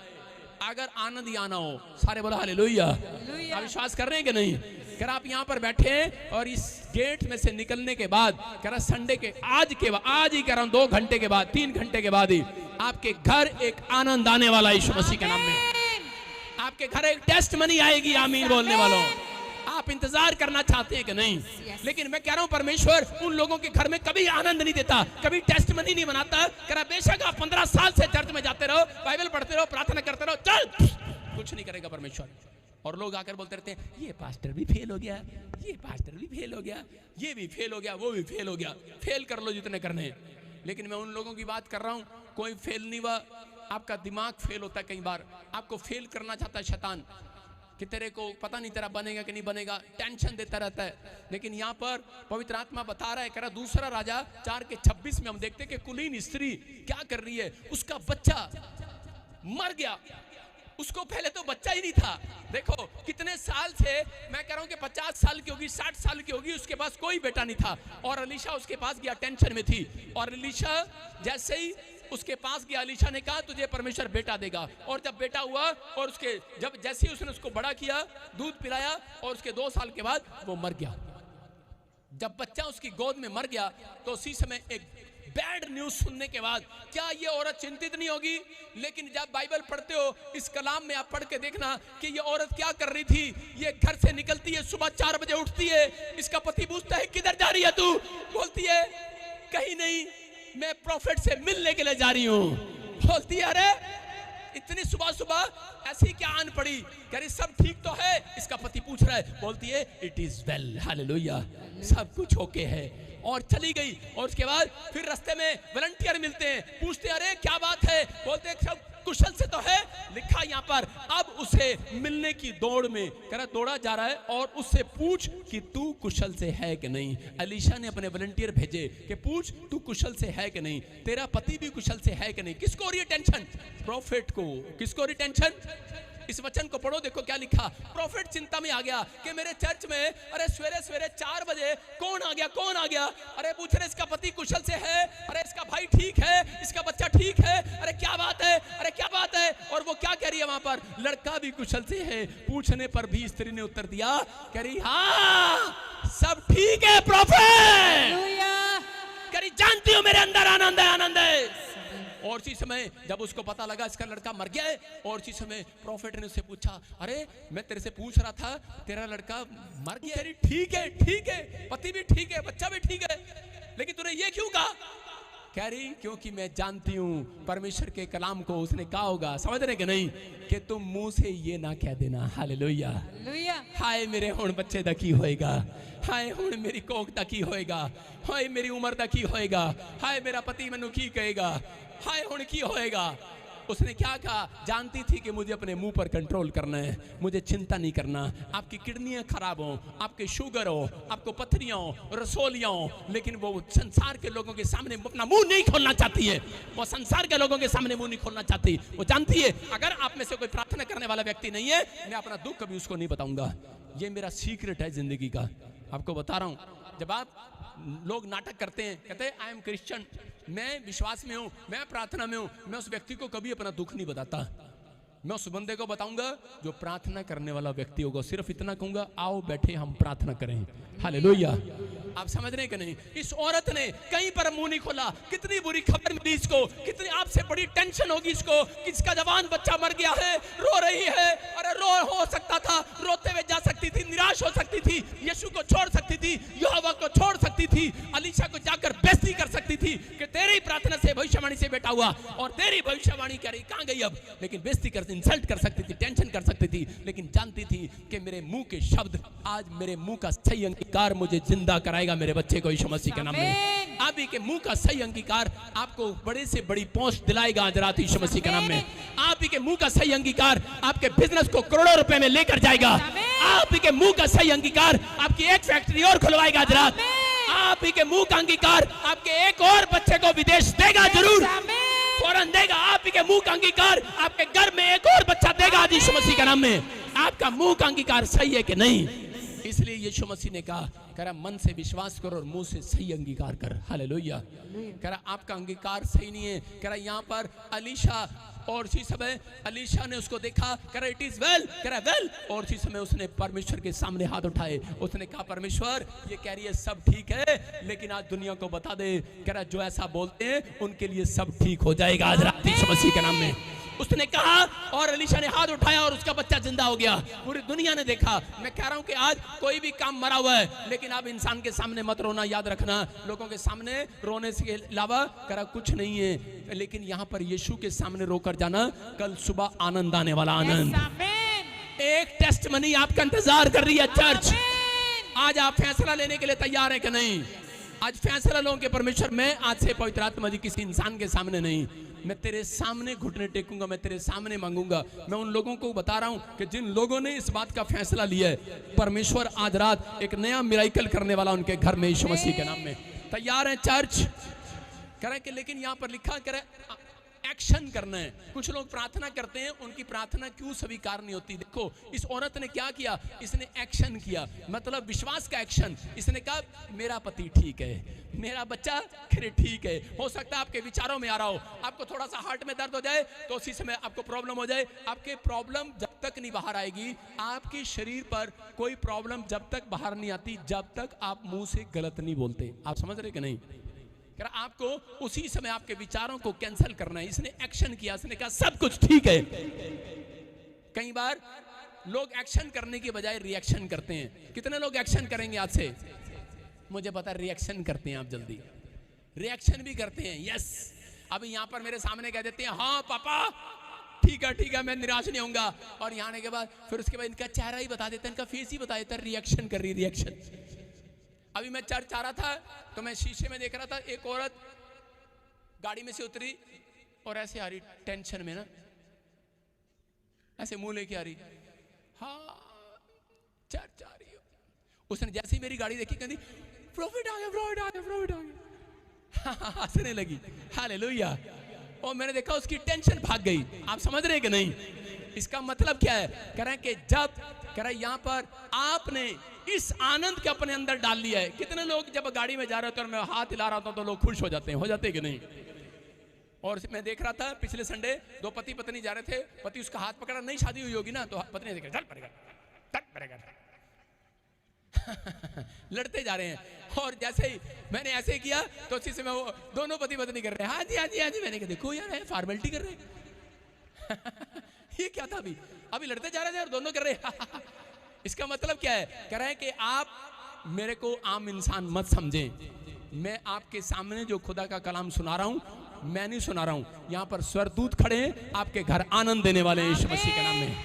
अगर आनंद ही आना हो। सारे बोला हालेलुया। आप विश्वास कर रहे हैं कि नहीं? कह रहा आप यहाँ पर बैठे हैं और इस गेट में से निकलने के बाद, कह रहा संडे के आज ही कह रहा हूं 2 घंटे के बाद, 3 घंटे के बाद ही आपके घर एक आनंद आने वाला है यीशु मसीह के नाम में। आपके घर एक टेस्ट मनी आएगी। आमीन बोलने वालों, आप इंतजार करना चाहते हैं कि नहीं? लेकिन मैं कह रहा हूं परमेश्वर उन लोगों के घर में कभी आनंद नहीं देता, कभी टेस्ट मनी नहीं बनाता। कह रहा बेशक आप 15 साल से चर्च में जाते रहो, बाइबल पढ़ते रहो, प्रार्थना करते रहो, चल कुछ नहीं करेगा परमेश्वर। और लोग आकर बोलते रहते हैं ये पास्टर भी फेल हो गया, ये पास्टर भी फेल हो गया, ये भी फेल हो गया, वो भी फेल हो गया। फेल कर लो जितने करने हैं, लेकिन मैं उन लोगों की बात कर रहा हूं, कोई फेल नहीं हुआ। आपका दिमाग फेल होता है, कई बार आपको फेल करना चाहता है शैतान कि तेरे को पता नहीं तेरा बनेगा कि नहीं बनेगा, टेंशन देता रहता है। लेकिन यहाँ पर पवित्र आत्मा बता रहा है, कह रहा दूसरा राजा 4:26 में हम देखते हैं कि कुलीन स्त्री क्या कर रही है, उसका बच्चा मर गया। उसको पहले तो बच्चा ही नहीं था। देखो कितने साल से, मैं कह रहा हूं कि 50 साल की होगी, 60 साल की होगी, उसके पास कोई बेटा नहीं था। और अलीशा उसके पास गया, टेंशन में थी। और अलीशा जैसे ही उसके पास गया, अलीशा ने कहा तुझे परमेश्वर बेटा देगा। और जब बेटा हुआ और उसके जैसे ही उसने उसको बड़ा किया, दूध पिलाया, और उसके 2 साल के बाद वो मर गया। जब बच्चा उसकी गोद में मर गया तो उसी समय एक बैड न्यूज सुनने के बाद क्या ये औरत चिंतित नहीं होगी? लेकिन जब बाइबल पढ़ते हो, इस कलाम में आप पढ़ के देखना कि ये औरत क्या कर रही थी। ये घर से निकलती है, सुबह 4 बजे उठती है, इसका पति पूछता है किधर जा रही है तू? बोलती है कहीं नहीं, मैं प्रॉफिट से मिलने के लिए जा रही हूं। बोलती है अरे इतनी सुबह सुबह ऐसी क्या आन पड़ी? कह रही सब ठीक तो है? इसका पति पूछ रहा है। बोलती है इट इज वेल, हालेलुया, सब कुछ ओके है। और चली गई। और उसके बाद फिर रास्ते में वॉलंटियर मिलते हैं, पूछते हैं अरे क्या बात है? बोलते हैं सब कुशल से तो है। लिखा यहाँ पर अब उसे मिलने की दौड़ में कह रहा दौड़ा जा रहा है, और उससे पूछ कि तू कुशल से है कि नहीं। अलीशा ने अपने वॉलंटियर भेजे कि पूछ तू कुशल से है कि नहीं, तेरा पति भी कुशल से है कि नहीं। किसको हो रही है टेंशन? प्रॉफिट को। किसको हो रही टेंशन? इस वचन को पढ़ो, देखो क्या लिखा। प्रॉफिट चिंता में आ गया कि मेरे चर्च में अरे सवेरे सवेरे 4 बजे कौन आ गया, कौन आ गया? अरे पूछ रहे इसका पति कुशल से है, अरे इसका भाई ठीक है, इसका बच्चा ठीक है, अरे क्या बात है, अरे क्या बात है? और वो क्या कह रही है वहां पर? लड़का भी कुशल से है। पूछने पर भी स्त्री ने उत्तर दिया, कह रही हाँ सब ठीक है प्रॉफिट। कह रही जानती हूं मेरे अंदर आनंद है, आनंद है। और उसी समय जब उसको पता लगा इसका लड़का मर गया है, और उसी समय प्रॉफिट ने उससे पूछा अरे मैं तेरे से पूछ रहा था तेरा लड़का मर गया है? ठीक है, ठीक है, पति भी ठीक है, बच्चा भी ठीक है, लेकिन तूने ये क्यों कहा? कह रही क्योंकि मैं जानती हूं परमेश्वर के कलाम को उसने कहा होगा, समझ रहे कि नहीं, कि तुम मुंह से ये ना कह देना। हालेलुया, हाय मेरे हुण बच्चे दा की होएगा, हाय हुण मेरी कोख दा की होएगा, हाय मेरी उम्र दा की होएगा, हाय मेरा पति मैनू की कहेगा, हाय हुण की होएगा। उसने क्या कहा? जानती थी कि मुझे अपने मुंह पर कंट्रोल करना है, मुझे चिंता नहीं करना। आपकी किडनियां खराब हो, आपके शुगर हो, आपको पथरियां हो, रसोलियां हो, लेकिन वो संसार के लोगों के सामने अपना मुंह नहीं खोलना चाहती है। वो संसार के लोगों के सामने मुंह नहीं खोलना चाहती। वो जानती है अगर आप में से कोई प्रार्थना करने वाला व्यक्ति नहीं है, मैं अपना दुख कभी उसको नहीं बताऊंगा। ये मेरा सीक्रेट है जिंदगी का, आपको बता रहा हूं। जब आप लोग नाटक करते हैं, कहते हैं आई एम क्रिश्चियन, मैं विश्वास में हूं, मैं प्रार्थना में हूं, मैं उस व्यक्ति को कभी अपना दुख नहीं बताता। मैं उस बंदे को बताऊंगा जो प्रार्थना करने वाला व्यक्ति होगा। सिर्फ इतना कहूंगा आओ बैठे हम प्रार्थना करें। हालेलुया, आप समझ रहे कि नहीं? इस औरत ने कहीं पर मुंह नहीं खोला। कितनी बुरी खबर मिली इसको, कितनी आपसे बड़ी टेंशन होगी इसको कि इसका जवान बच्चा मर गया है, रो रही है। अरे रो हो सकता था, रोते हुए जा सकती थी, निराश हो सकती थी, यीशु को छोड़ सकती थी, यहोवा को छोड़ सकती थी, अलीशा को जाकर बेइज्जती कर सकती थी कि तेरी प्रार्थना से भविष्यवाणी से बेटा हुआ, और तेरी भविष्यवाणी कह रही कहां गई अब। लेकिन बेइज्जती कर, इंसल्ट कर सकती थी, टेंशन कर सकती थी, लेकिन जानती थी कि मेरे मुंह के शब्द, आज मेरे मुंह का सही अंगीकार मुझे जिंदा कराएगा मेरे बच्चे को यीशु मसीह के नाम में। आप ही के मुंह का सही अंगीकार आपको बड़े से बड़ी पहुंच दिलाएगा आज रात यीशु मसीह के नाम में। आप ही के मुंह का सही अंगीकार आपके बिजनेस को करोड़ों रुपए में लेकर जाएगा। आप ही के मुंह का सही अंगीकार आपकी एक फैक्ट्री और खुलवाएगा आज रात। आप ही के मुंह का अंगीकार आपके एक और बच्चे को विदेश देगा, जरूर फौरन देगा। आप ही के मुंह का अंगीकार आपके घर में एक और बच्चा देगा आज यीशु मसीह के नाम में। आपका मुंह का अंगीकार सही है कि नहीं? इसलिए यीशु मसीह ने कहा, कह रहा मन से विश्वास करो और मुंह से सही अंगीकार कर। हालेलुया। कह रहा आपका अंगीकार सही नहीं है। कह रहा यहाँ पर अलीशा, और उसी समय अलीशा ने उसको देखा, कह रहा इट इज वेल, कह रहा वेल, और उसी समय उसने परमेश्वर के सामने हाथ उठाए। उसने कहा परमेश्वर ये कह रही है सब ठीक है, लेकिन आज दुनिया को बता दे, कह रहा जो ऐसा बोलते हैं उनके लिए सब ठीक हो जाएगा आज रात यीशु मसीह के नाम में। उसने कहा और अलीशा ने हाथ उठाया और उसका बच्चा जिंदा हो गया। पूरी दुनिया ने देखा। मैं कह रहा हूं कि आज कोई भी काम मरा हुआ है, लेकिन आप इंसान के सामने मत रोना, याद रखना। लोगों के सामने रोने से अलावा करा कुछ नहीं है, लेकिन यहाँ पर यीशु के सामने रोकर जाना, कल सुबह आनंद आने वाला आनंद। एक टेस्ट मनी आपका इंतजार कर रही है चर्च। आज आप फैसला लेने के लिए तैयार है कि नहीं? आज फैसला लो कि परमेश्वर, मैं आज से पवित्र आत्मा जी किसी इंसान के सामने नहीं, मैं तेरे सामने घुटने टेकूंगा, मैं तेरे सामने मांगूंगा। मैं उन लोगों को बता रहा हूं कि जिन लोगों ने इस बात का फैसला लिया है, परमेश्वर आज रात एक नया मिराइकल करने वाला उनके घर में यीशु मसीह के नाम में। तैयार है चर्च? करें कि लेकिन यहां पर लिखा करे एक्शन करना है। कुछ लोग प्रार्थना करते हैं, उनकी प्रार्थना क्यों स्वीकार नहीं होती? देखो इस औरत ने क्या किया, इसने एक्शन किया, मतलब विश्वास का एक्शन। इसने कहा मेरा पति ठीक है, मेरा बच्चा फिर ठीक है। हो सकता है आपके विचारों में आ रहा हो, आपको थोड़ा सा हार्ट में दर्द हो जाए तो उसी समय आपको प्रॉब्लम हो जाए। आपके प्रॉब्लम जब तक नहीं बाहर आएगी, आपके शरीर पर कोई प्रॉब्लम जब तक बाहर नहीं आती, जब तक आप मुंह से गलत नहीं बोलते। आप समझ रहे कि नहीं? आपको उसी समय आपके विचारों को कैंसिल करना है। इसने एक्शन किया, इसने कहा सब कुछ ठीक है। कई बार लोग एक्शन करने के बजाय रिएक्शन करते हैं। कितने लोग एक्शन करेंगे आज से? मुझे पता, रिएक्शन करते हैं आप, जल्दी रिएक्शन भी करते हैं। यस, अभी यहां पर मेरे सामने कह देते हैं हाँ पापा ठीक है मैं निराश नहीं होऊंगा, और यहाँ आने के बाद फिर उसके बाद इनका चेहरा ही बता देता है, इनका फेस ही बता देता है, रिएक्शन कर रही, रिएक्शन। अभी मैं चर्च आ रहा था तो मैं शीशे में देख रहा था, एक औरत गाड़ी में से उतरी और ऐसे आ रही टेंशन में ना, ऐसे मुंह लेके आ रही, हाँ चर्च आ रही हो। उसने जैसे ही मेरी गाड़ी देखी कहती प्रॉफिट आ गया, प्रॉफिट आ गया, प्रॉफिट आ गया, हंसने लगी। हालेलुया। और मैंने देखा उसकी टेंशन भाग गई। आप समझ रहे हैं कि नहीं? इसका मतलब क्या है? कह रहे हैं कि जब कह रहे यहाँ पर आपने इस आनंद के अपने अंदर डाल लिया है। कितने लोग जब गाड़ी में जा रहे होते हैं और मैं हाथ हिला रहा होता हूं तो लोग खुश हो जाते हैं कि नहीं? और मैं देख रहा था पिछले संडे, दो पति पत्नी जा रहे थे, पति उसका हाथ पकड़ा, नहीं शादी हुई होगी ना, तो पत्नी ने देखा चल पड़ेगा लड़ते जा रहे हैं। और जैसे ही मैंने ऐसे किया तो उसी समय वो दोनों पति पत्नी कर रहे हैं हाँ जी हाँ जी हाँ जी। मैंने कहा देखो यार है फॉर्मेलिटी कर रहे हैं ये क्या था? अभी लड़ते जा रहे थे और दोनों कर रहे हैं इसका मतलब क्या है? कह रहे हैं कि आप मेरे को आम इंसान मत समझें। मैं आपके सामने जो खुदा का कलाम सुना रहा हूं, मैं नहीं सुना रहा हूं। यहां पर स्वर्गदूत खड़े हैं, आपके घर आनंद देने वाले यीशु मसीह के नाम में।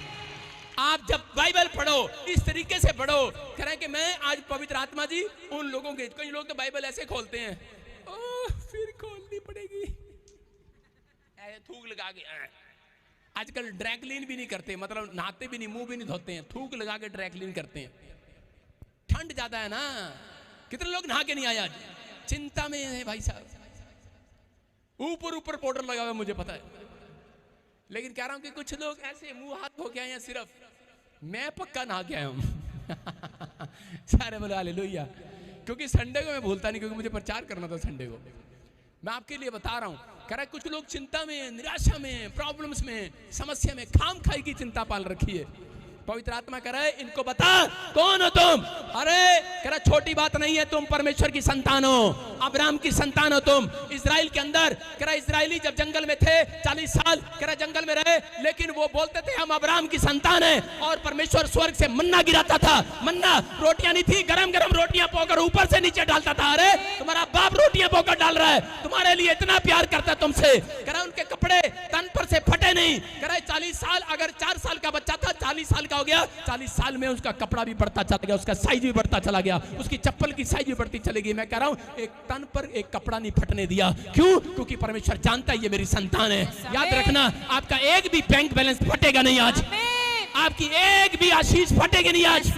आप जब बाइबल पढ़ो इस तरीके से पढ़ो। कह रहे हैं कि मैं आज पवित्र आत्मा जी उन लोगों के, कई लोग तो बाइबल ऐसे खोलते हैं, फिर खोलनी पड़ेगी ऐसे थूक लगा के। आजकल ड्राई क्लीन भी नहीं करते, मतलब नहाते भी नहीं, मुंह भी नहीं धोते हैं, थूक लगा के ड्राई क्लीन करते हैं। ठंड ज्यादा है ना, कितने लोग नहा के नहीं आए आज? चिंता में है भाई साहब, ऊपर पाउडर लगा हुआ मुझे पता है, लेकिन कह रहा हूं कि कुछ लोग ऐसे मुंह हाथ धो के आए हैं सिर्फ। मैं पक्का नहा के आया हूं सारे बोले हालेलुया, क्योंकि संडे को मैं भूलता नहीं, क्योंकि मुझे प्रचार करना था संडे को। मैं आपके लिए बता रहा हूं, कह रहा है कुछ लोग चिंता में, निराशा में, प्रॉब्लम्स में, समस्या में खाम खाई की चिंता पाल रखी है। पवित्र आत्मा कह रहा है इनको बता कौन हो तुम? अरे कह रहा छोटी बात नहीं है, तुम परमेश्वर की संतान हो, अब्राहम की संतान हो तुम। इजराइल के अंदर कह रहा इजराइली जब जंगल में थे 40 साल कह रहा जंगल में रहे, लेकिन वो बोलते थे हम अब्राहम की संतान है। और परमेश्वर स्वर्ग से मन्ना गिराता था, मन्ना रोटियां नहीं थी, गरम गरम रोटियां पोकर ऊपर से नीचे डालता था। अरे तुम्हारा बाप रोटियां पोकर डाल रहा है, तुम्हारे लिए इतना प्यार करता है तुमसे। कह रहा उनके कपड़े तन पर से फटे नहीं। कह रहा 40 साल, अगर 4 साल का बच्चा था 40 साल का हो गया, 40 साल में उसका कपड़ा भी बढ़ता चला गया, उसका साइज भी बढ़ता चला गया, उसकी चप्पल की साइज भी बढ़ती चलेगी। मैं कह रहा हूं एक तन पर एक कपड़ा नहीं फटने दिया। क्यों? क्योंकि परमेश्वर जानता है ये मेरी संतान है। याद रखना आपका एक भी बैंक बैलेंस फटेगा नहीं आज, आपकी एक भी आशीष फटेगी नहीं आज,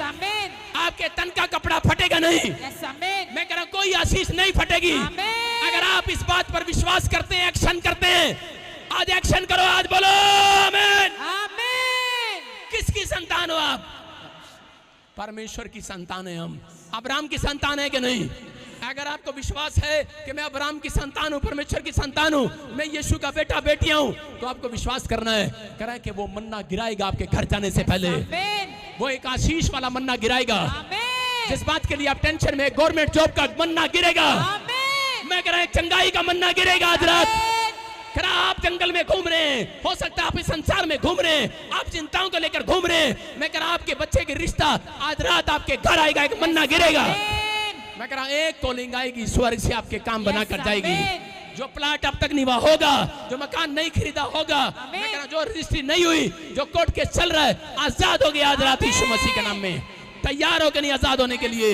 आपके तन का कपड़ा फटेगा नहीं। मैं कह रहा हूं कोई आशीष नहीं फटेगी। अगर आप इस बात पर विश्वास करते हैं, एक्शन करते हैं, आज एक्शन करो, आज बोलो आमीन। किसकी संतान हो आप? परमेश्वर की संतान है हम। अब्राहम की संतान है कि नहीं? अगर आपको विश्वास है कि मैं अब्राहम की संतान हूं, परमेश्वर की संतान हूं, मैं यीशु का बेटा बेटिया हूं, तो आपको विश्वास करना है। कह रहा है कि वो मन्ना गिराएगा आपके घर जाने से पहले, वो एक आशीष वाला मन्ना गिराएगा। जिस बात के लिए आप टेंशन में, गवर्नमेंट जॉब का मन्ना गिरेगा। मैं कह रहा हूं चंगाई का मन्ना गिरेगा आज रात, कह रहा आप जंगल में घूम रहे हैं, हो सकता है आप इस संसार में घूम रहे हैं, आप चिंताओं को लेकर घूम रहे हैं। मैं कह रहा आपके बच्चे की रिश्ता आज रात आपके घर आएगा, एक मन्ना गिरेगा। मैं कह रहा एक कॉलिंग आएगी, स्वर्ग से आपके काम बना कर जाएगी। जो प्लाट अब तक नहीं हुआ होगा, जो मकान नहीं खरीदा होगा, मैं कह रहा जो रजिस्ट्री नहीं हुई, जो कोर्ट केस चल रहा है, आजाद हो गया आज रात यीशु मसीह के नाम में। तैयार हो के नहीं आजाद होने के लिए।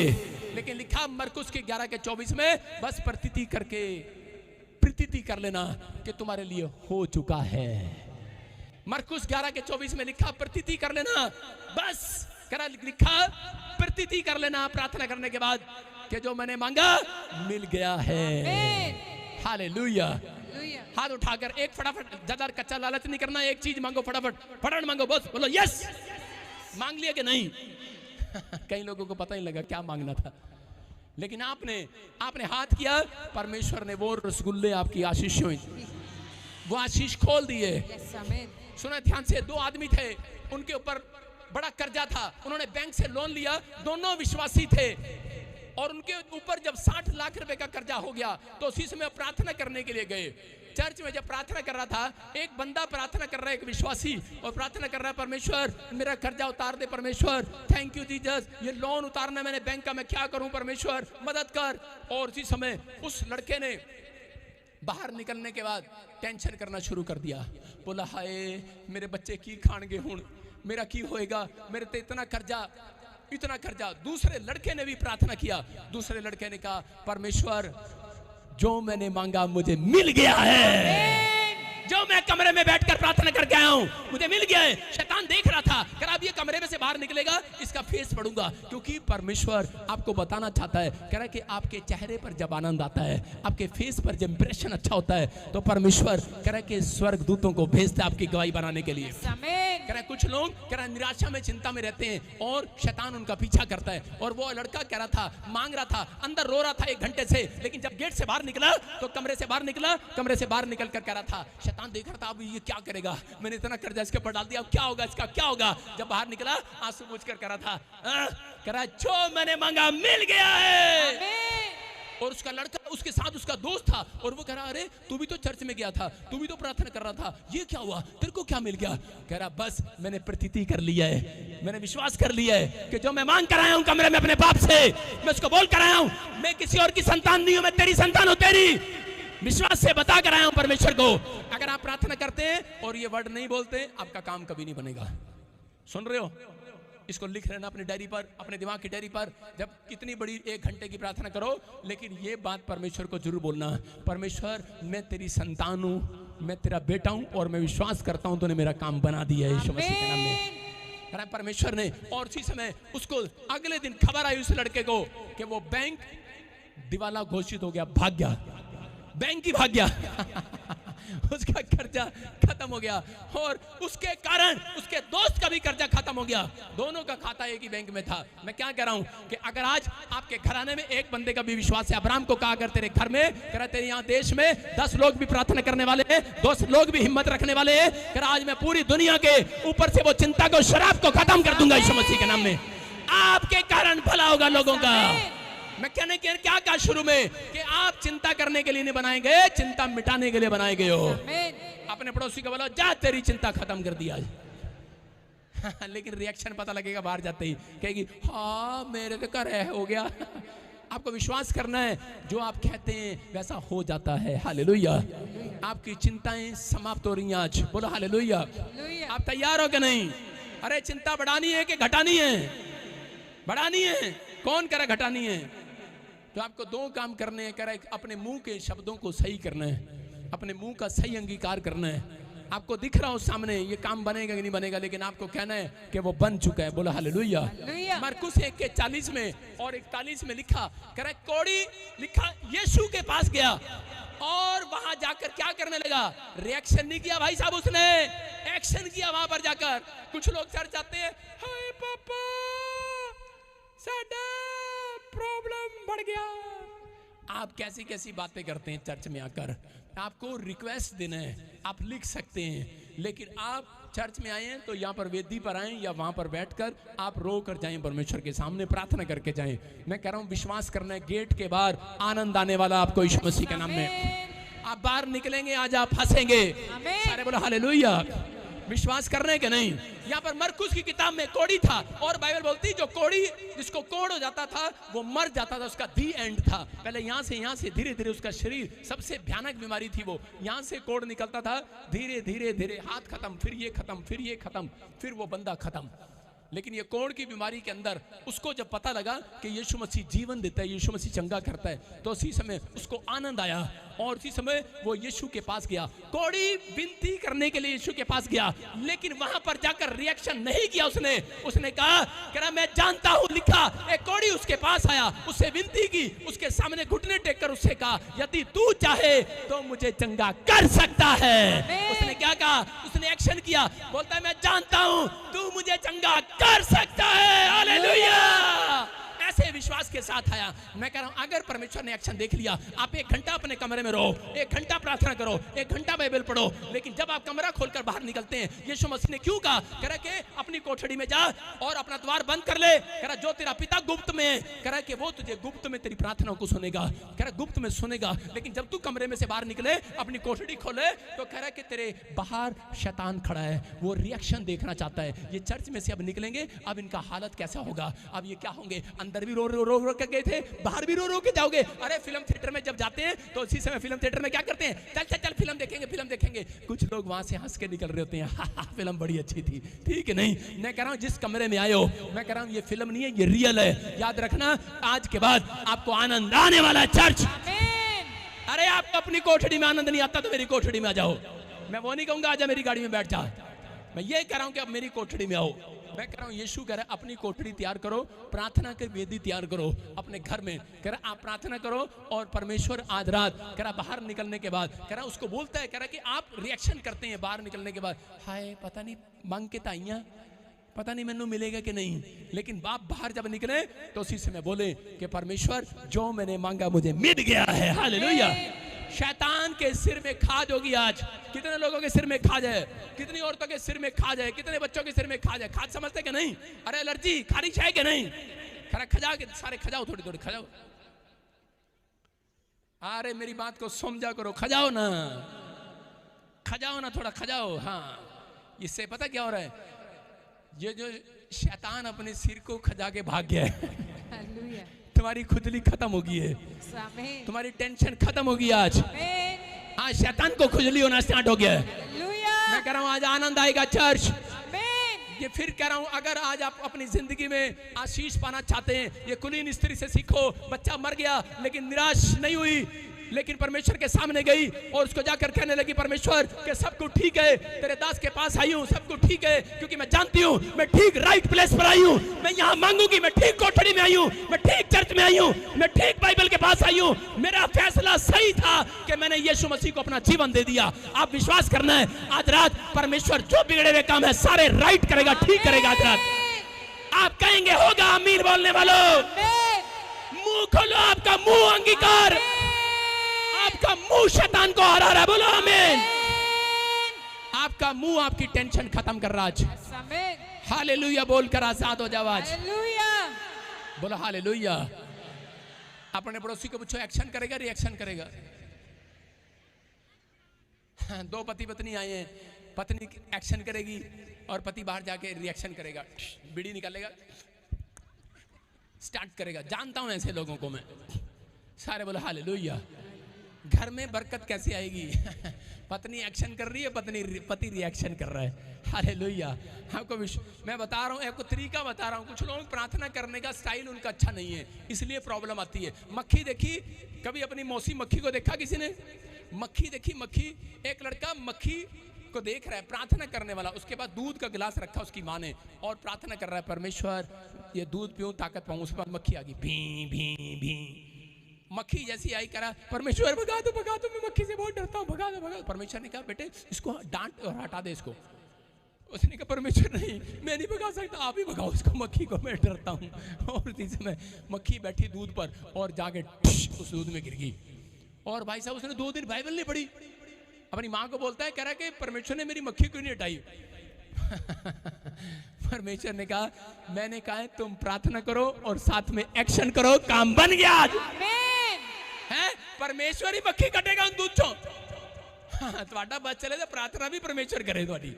लेकिन लिखा मरकुस के 11:24 में, बस प्रतीति कर लेना कि तुम्हारे लिए हो चुका है। मरकुस 11:24 में लिखा प्रतीति कर लेना, बस लिखा प्रतीति कर लेना प्रार्थना करने के बाद कि जो मैंने मांगा मिल गया है। हालेलुया। हाथ उठाकर एक फटाफट, ज्यादा कच्चा लालच नहीं करना, एक चीज मांगो फटाफट मांगो, बस बोलो यस। मांग लिया कि नहीं? कई लोगों को पता ही लगा क्या मांगना था, लेकिन आपने हाथ किया, परमेश्वर ने वो रसगुल्ले आपकी आशीष हुई, वो आशीष खोल दिए। सुना ध्यान से, 2 आदमी थे, उनके ऊपर बड़ा कर्जा था, उन्होंने बैंक से लोन लिया, दोनों विश्वासी थे, और उनके ऊपर जब 60 लाख रुपए का कर्जा हो गया तो उसी समय प्रार्थना करने के लिए गए। चर्च में जब प्रार्थना कर रहा था, एक बंदा प्रार्थना कर रहा है, एक विश्वासी, और प्रार्थना कर रहा है, परमेश्वर मेरा कर्जा उतार दे, परमेश्वर थैंक यू जीसस, ये लोन उतारना मैंने बैंक का, मैं क्या करूं परमेश्वर मदद कर। और उसी समय उस लड़के ने बाहर निकलने के बाद टेंशन करना शुरू कर दिया, बोला हाय मेरे बच्चे की खाणगे हुण, मेरा की होएगा, मेरे ते इतना कर्जा। दूसरे लड़के ने भी प्रार्थना किया, दूसरे लड़के ने कहा परमेश्वर जो मैंने मांगा मुझे मिल गया है, जो मैं कमरे में बैठकर प्रार्थना करके आया हूं मुझे मिल गया है। शैतान देख रहा था, कह रहा अब ये कमरे में से बाहर निकलेगा, इसका फेस पढ़ूंगा, क्योंकि परमेश्वर आपको बताना चाहता है, कह रहा है कि आपके चेहरे पर जब आनंद आता है, आपके फेस पर जब इंप्रेशन अच्छा होता है, तो परमेश्वर कह रहा है कि स्वर्ग दूतों को भेजता है आपकी गवाही बनाने के लिए। कह रहा है कुछ लोग कह रहा है निराशा में, चिंता में रहते हैं और शैतान उनका पीछा करता है। और वो लड़का कह रहा था, मांग रहा था, अंदर रो रहा था 1 घंटे से, लेकिन जब गेट से बाहर निकला तो कमरे से बाहर निकल कर कह रहा था, शैतान देख रहा था अब ये क्या करेगा, मैंने इतना कर्जा इसके ऊपर डाल दिया, अब क्या होगा, इसका क्या होगा। जब बाहर निकला आंसू पोंछ कर कह रहा था, कह रहा जो मैंने मांगा मिल गया है। और उसका लड़का, उसके साथ उसका दोस्त था, और वो कह रहा अरे तू भी तो चर्च में गया था, तू भी तो प्रार्थना कर रहा था, ये क्या हुआ, तेरे को क्या मिल गया। कह रहा बस मैंने प्रतीति कर लिया है, मैंने विश्वास कर लिया है कि जो मैं मांग कर आया हूं कमरे में अपने बाप से, मैं उसको बोल कर आया हूं, मैं किसी और की संतान नहीं हूं, मैं तेरी संतान हूं, तेरी विश्वास से बता कर आया हूं परमेश्वर को। अगर आप प्रार्थना करते हैं और ये वर्ड नहीं बोलते, आपका काम कभी नहीं बनेगा। सुन रहे हो? इसको लिख लेना अपनी डायरी पर, अपने दिमाग की डायरी पर। जब कितनी बड़ी 1 घंटे की प्रार्थना करो, लेकिन ये बात परमेश्वर को जरूर बोलना, परमेश्वर मैं तेरी संतान हूं, मैं तेरा बेटा हूं, और मैं विश्वास करता हूं तूने मेरा काम बना दिया है यीशु मसीह के नाम में। परमेश्वर ने, और उसी समय उसको अगले दिन खबर आई उस लड़के को कि वो बैंक दिवाला घोषित हो गया, भाग गया, बैंक ही भाग गया। उसका कर्जा खत्म हो गया, और उसके कारण उसके दोस्त का भी कर्जा खत्म हो गया। दोनों का खाता एक ही बैंक में था। मैं क्या कह रहा हूं कि अगर आज आपके घराने में एक बंदे का भी विश्वास है, अब्राहम को कहा अगर तेरे घर में, कह रहा तेरे यहाँ देश में 10 लोग भी प्रार्थना करने वाले हैं, 10 लोग भी हिम्मत रखने वाले हैं, कह रहा आज मैं पूरी दुनिया के ऊपर से वो चिंता को, शराब को खत्म कर दूंगा यीशु मसीह के नाम में। आपके कारण भला होगा लोगों का। मैं कहने के क्या कहा शुरू में कि आप चिंता करने के लिए नहीं बनाए गए, चिंता मिटाने के लिए बनाए गए हो। अपने पड़ोसी को बोलो जा तेरी चिंता खत्म कर दिया। लेकिन रिएक्शन पता लगेगा बाहर जाते ही, कहेगी हाँ मेरे तो घर है, हो गया। आपको विश्वास करना है, जो आप कहते हैं वैसा हो जाता है। हालेलुया। आपकी चिंताएं समाप्त हो रही हैं आज, बोलो हालेलुया। आप तैयार हो कि नहीं? अरे चिंता बढ़ानी है कि घटानी है? बढ़ानी है। कौन कह रहा घटानी है? तो आपको 2 काम करने हैं। कह रहा है अपने मुंह के शब्दों को सही करना है, अपने मुंह का सही अंगीकार करना है। आपको दिख रहा हो सामने ये काम बनेगा कि नहीं बनेगा, लेकिन आपको कहना है कि वो बन चुका है। बोला हालेलुया। मरकुस 1:40 में और 41 में लिखा, कह रहा है कौड़ी लिखा यीशु के पास गया और वहां जाकर क्या करने लगा? रिएक्शन नहीं किया भाई साहब, उसने एक्शन किया वहां पर जाकर। कुछ लोग चर्च आते हैं, हाय पापा साडा प्रॉब्लम बढ़ गया। आप कैसी कैसी बातें करते हैं चर्च में आकर। आपको रिक्वेस्ट देना है, आप लिख सकते हैं, लेकिन आप चर्च में आए हैं तो यहाँ पर वेदी पर आए या वहां पर बैठकर आप रो कर जाएं, परमेश्वर के सामने प्रार्थना करके जाएं। मैं कह रहा हूं विश्वास करना है, गेट के बाहर आनंद आने वाला आपको यीशु मसीह के नाम में। आप बाहर निकलेंगे, आज आप फंसेंगे। आमीन। सारे बोलो हालेलुया। विश्वास करने के नहीं। यहाँ पर मरकुस की किताब में कोड़ी था, और बाइबल बोलती जो कोड़ी जिसको कोड़ हो जाता था वो मर जाता था, उसका दी एंड था। पहले यहाँ से धीरे धीरे उसका शरीर, सबसे भयानक बीमारी थी वो, यहाँ से कोड़ निकलता था, धीरे धीरे धीरे हाथ खत्म, फिर ये खत्म, फिर ये खत्म, फिर वो बंदा खत्म। लेकिन ये कोड़ की बीमारी के अंदर उसको जब पता लगा कि यीशु मसीह जीवन देता है, यीशु मसीह चंगा करता है, तो उसी समय उसको आनंद आया और उसी समय वो यीशु के पास गया। कोड़ी विनती करने के लिए यीशु के पास गया, लेकिन वहां पर जाकर रिएक्शन नहीं किया उसने कहा मैं जानता हूं, लिखा। एक कोड़ी उसके पास आया, उससे विनती की, उसके सामने घुटने टेक कर उससे कहा यदि तू चाहे तो मुझे चंगा कर सकता है। उसने क्या कहा? उसने एक्शन किया, बोलता है मैं जानता हूं तू मुझे चंगा कर सकता है। हालेलुया। ऐसे विश्वास के साथ आया। मैं कह रहा हूं अगर परमेश्वर ने एक्शन देख लिया, आप 1 घंटा अपने कमरे में रहो, 1 घंटा प्रार्थना करो, 1 घंटा बाइबल पढ़ो, लेकिन जब आप कमरा खोलकर बाहर निकलते हैं, यीशु मसीह ने क्यों कहा? कह रहा कि अपनी कोठड़ी में जा और अपना द्वार बंद कर ले। कह रहा जो तेरा पिता गुप्त में है, कह रहा कि वो तुझे गुप्त में तेरी प्रार्थनाओं को सुनेगा। कह रहा गुप्त में सुनेगा, लेकिन जब तू कमरे में से बाहर निकले, अपनी कोठड़ी खोले, तो कह रहा कि तेरे बाहर शैतान खड़ा है, वो रिएक्शन देखना चाहता है। ये चर्च में से अब निकलेंगे, अब इनका हालत कैसा होगा, अब ये क्या होंगे? अंदर भी रो रो के गए थे, बाहर भी रो के जाओगे। अरे फिल्म थिएटर में जब जाते हैं तो उसी समय फिल्म थिएटर में क्या करते हैं? चल फिल्म देखेंगे। कुछ लोग वहां से हंस के निकल रहे होते हैं, फिल्म बड़ी अच्छी थी। ठीक है नहीं, मैं कह रहा हूं जिस कमरे में आए हो, मैं कह रहा हूं ये फिल्म नहीं है, ये रियल है। याद रखना, आज के बाद आपको आनंद आने वाला है चर्च। अरे आपको अपनी कोठड़ी में आनंद नहीं आता तो मेरी कोठड़ी में आ जाओ। मैं वो नहीं कहूंगा आजा मेरी गाड़ी में बैठ जा, मैं ये कह रहा हूं कि अब मेरी कोठड़ी में आओ। मैं कह रहा हूं यीशु कह रहा है अपनी कोठड़ी तैयार करो, प्रार्थना की वेदी तैयार करो अपने घर में। कह रहा आप प्रार्थना करो और परमेश्वर आज रात, कह रहा बाहर निकलने के बाद, कह रहा उसको बोलता है, कह रहा कि आप रिएक्शन करते हैं बाहर निकलने के बाद, हाय पता नहीं मांग के ताइयां, पता नहीं मैंने मिलेगा कि नहीं। लेकिन बाप बाहर जब निकले तो उसी समय बोले कि परमेश्वर जो मैंने मांगा मुझे मिल गया है। हालेलुया। शैतान के सिर में खाज होगी आज। कितने लोगों के सिर में खाज है? कितनी औरतों के सिर में खाज है? कितने बच्चों के सिर में खाज है? खाज समझते कि नहीं? अरे एलर्जी, खारिश है कि नहीं? खरा खजाओ के सारे, खजाओ थोड़ी खजाओ। अरे मेरी बात को समझा करो, खजाओ ना थोड़ा खजाओ। हाँ, इससे पता क्या हो रहा है? ये जो शैतान अपने सिर को खजा के भाग गया है, तुम्हारी खुजली खत्म हो गई है, तुम्हारी टेंशन खत्म हो गई आज। हाँ, शैतान को खुजली होना स्टार्ट हो गया है। मैं कह रहा हूँ आज आनंद आएगा चर्च। ये फिर कह रहा हूँ, अगर आज आप अपनी जिंदगी में आशीष पाना चाहते हैं, ये कुलीन स्त्री से सीखो। बच्चा मर गया लेकिन निराश नहीं हुई, लेकिन परमेश्वर के सामने गई और उसको जाकर कहने लगी परमेश्वर के सब कुछ ठीक है, तेरे दास के पास आई हूँ, सब कुछ ठीक है, क्योंकि मैं जानती हूँ मैं ठीक राइट प्लेस पर आई हूँ, मैं यहाँ मांगूंगी, मैं ठीक कोठड़ी में आई हूँ, मैं ठीक चर्च में आई हूँ, मैं ठीक बाइबल के पास आई हूँ। मेरा फैसला सही था कि मैंने यीशु मसीह को अपना जीवन दे दिया। आप विश्वास करना है, आज रात परमेश्वर जो बिगड़े हुए काम है सारे राइट करेगा, ठीक करेगा। आज रात आप कहेंगे होगा। आमीन बोलने वालों, मुंह खोलो, आपका मुंह अंगीकार, आपका मुंह शैतान को हरा रहा है। बोलो आमीन। आपका मुंह आपकी टेंशन खत्म कर रहा है। हालेलुया बोलकर आजाद हो जाओ आज। बोलो हालेलुया। अपने पड़ोसी को पूछो एक्शन करेगा रिएक्शन करेगा? हाँ, 2 पति पत्नी आए हैं, पत्नी एक्शन करेगी और पति बाहर जाके रिएक्शन करेगा, बीड़ी निकालेगा, स्टार्ट करेगा। जानता हूं ऐसे लोगों को मैं। सारे बोलो हालेलुया। घर में बरकत कैसे आएगी? पत्नी एक्शन कर रही है, पति रिएक्शन कर रहा है। हालेलुया। आपको मैं बता रहा हूँ, आपको तरीका बता रहा हूँ। कुछ लोग प्रार्थना करने का स्टाइल उनका अच्छा नहीं है, इसलिए प्रॉब्लम आती है। मक्खी देखी कभी? अपनी मौसी मक्खी को देखा किसी ने? मक्खी देखी? मक्खी, एक लड़का मक्खी को देख रहा है, प्रार्थना करने वाला, उसके बाद दूध का गिलास रखा उसकी माँ ने और प्रार्थना कर रहा है परमेश्वर ये दूध पीऊं ताकत पाऊं। उसके बाद मक्खी आ गई, भी भी भी। मक्खी जैसी आई, करा परमेश्वर भगा दो, मैं मक्खी से बहुत डरता हूँ, भगा दो। परमेश्वर ने कहा बेटे इसको डांट और हटा दे इसको। उसने कहा परमेश्वर नहीं, मैं नहीं भगा सकता, आप ही भगाओ इसको, मक्खी को, मैं डरता हूँ। और इसी समय मक्खी बैठी दूध पर और जाके उस दूध में गिर गई। और भाई साहब उसने 2 दिन बाइबल नहीं पढ़ी। अपनी माँ को बोलता है, कह रहा है कि परमेश्वर ने मेरी मक्खी क्यों नहीं हटाई? परमेश्वर ने कहा, मैंने कहा है तुम प्रार्थना करो और साथ में एक्शन करो, काम बन गया। है परमेश्वर ही मक्खी कटेगा उन दूध से। ਤੁਹਾਡਾ ਬਚ ਚਲੇ तो प्रार्थना भी परमेश्वर करे ਤੁਹਾਡੀ।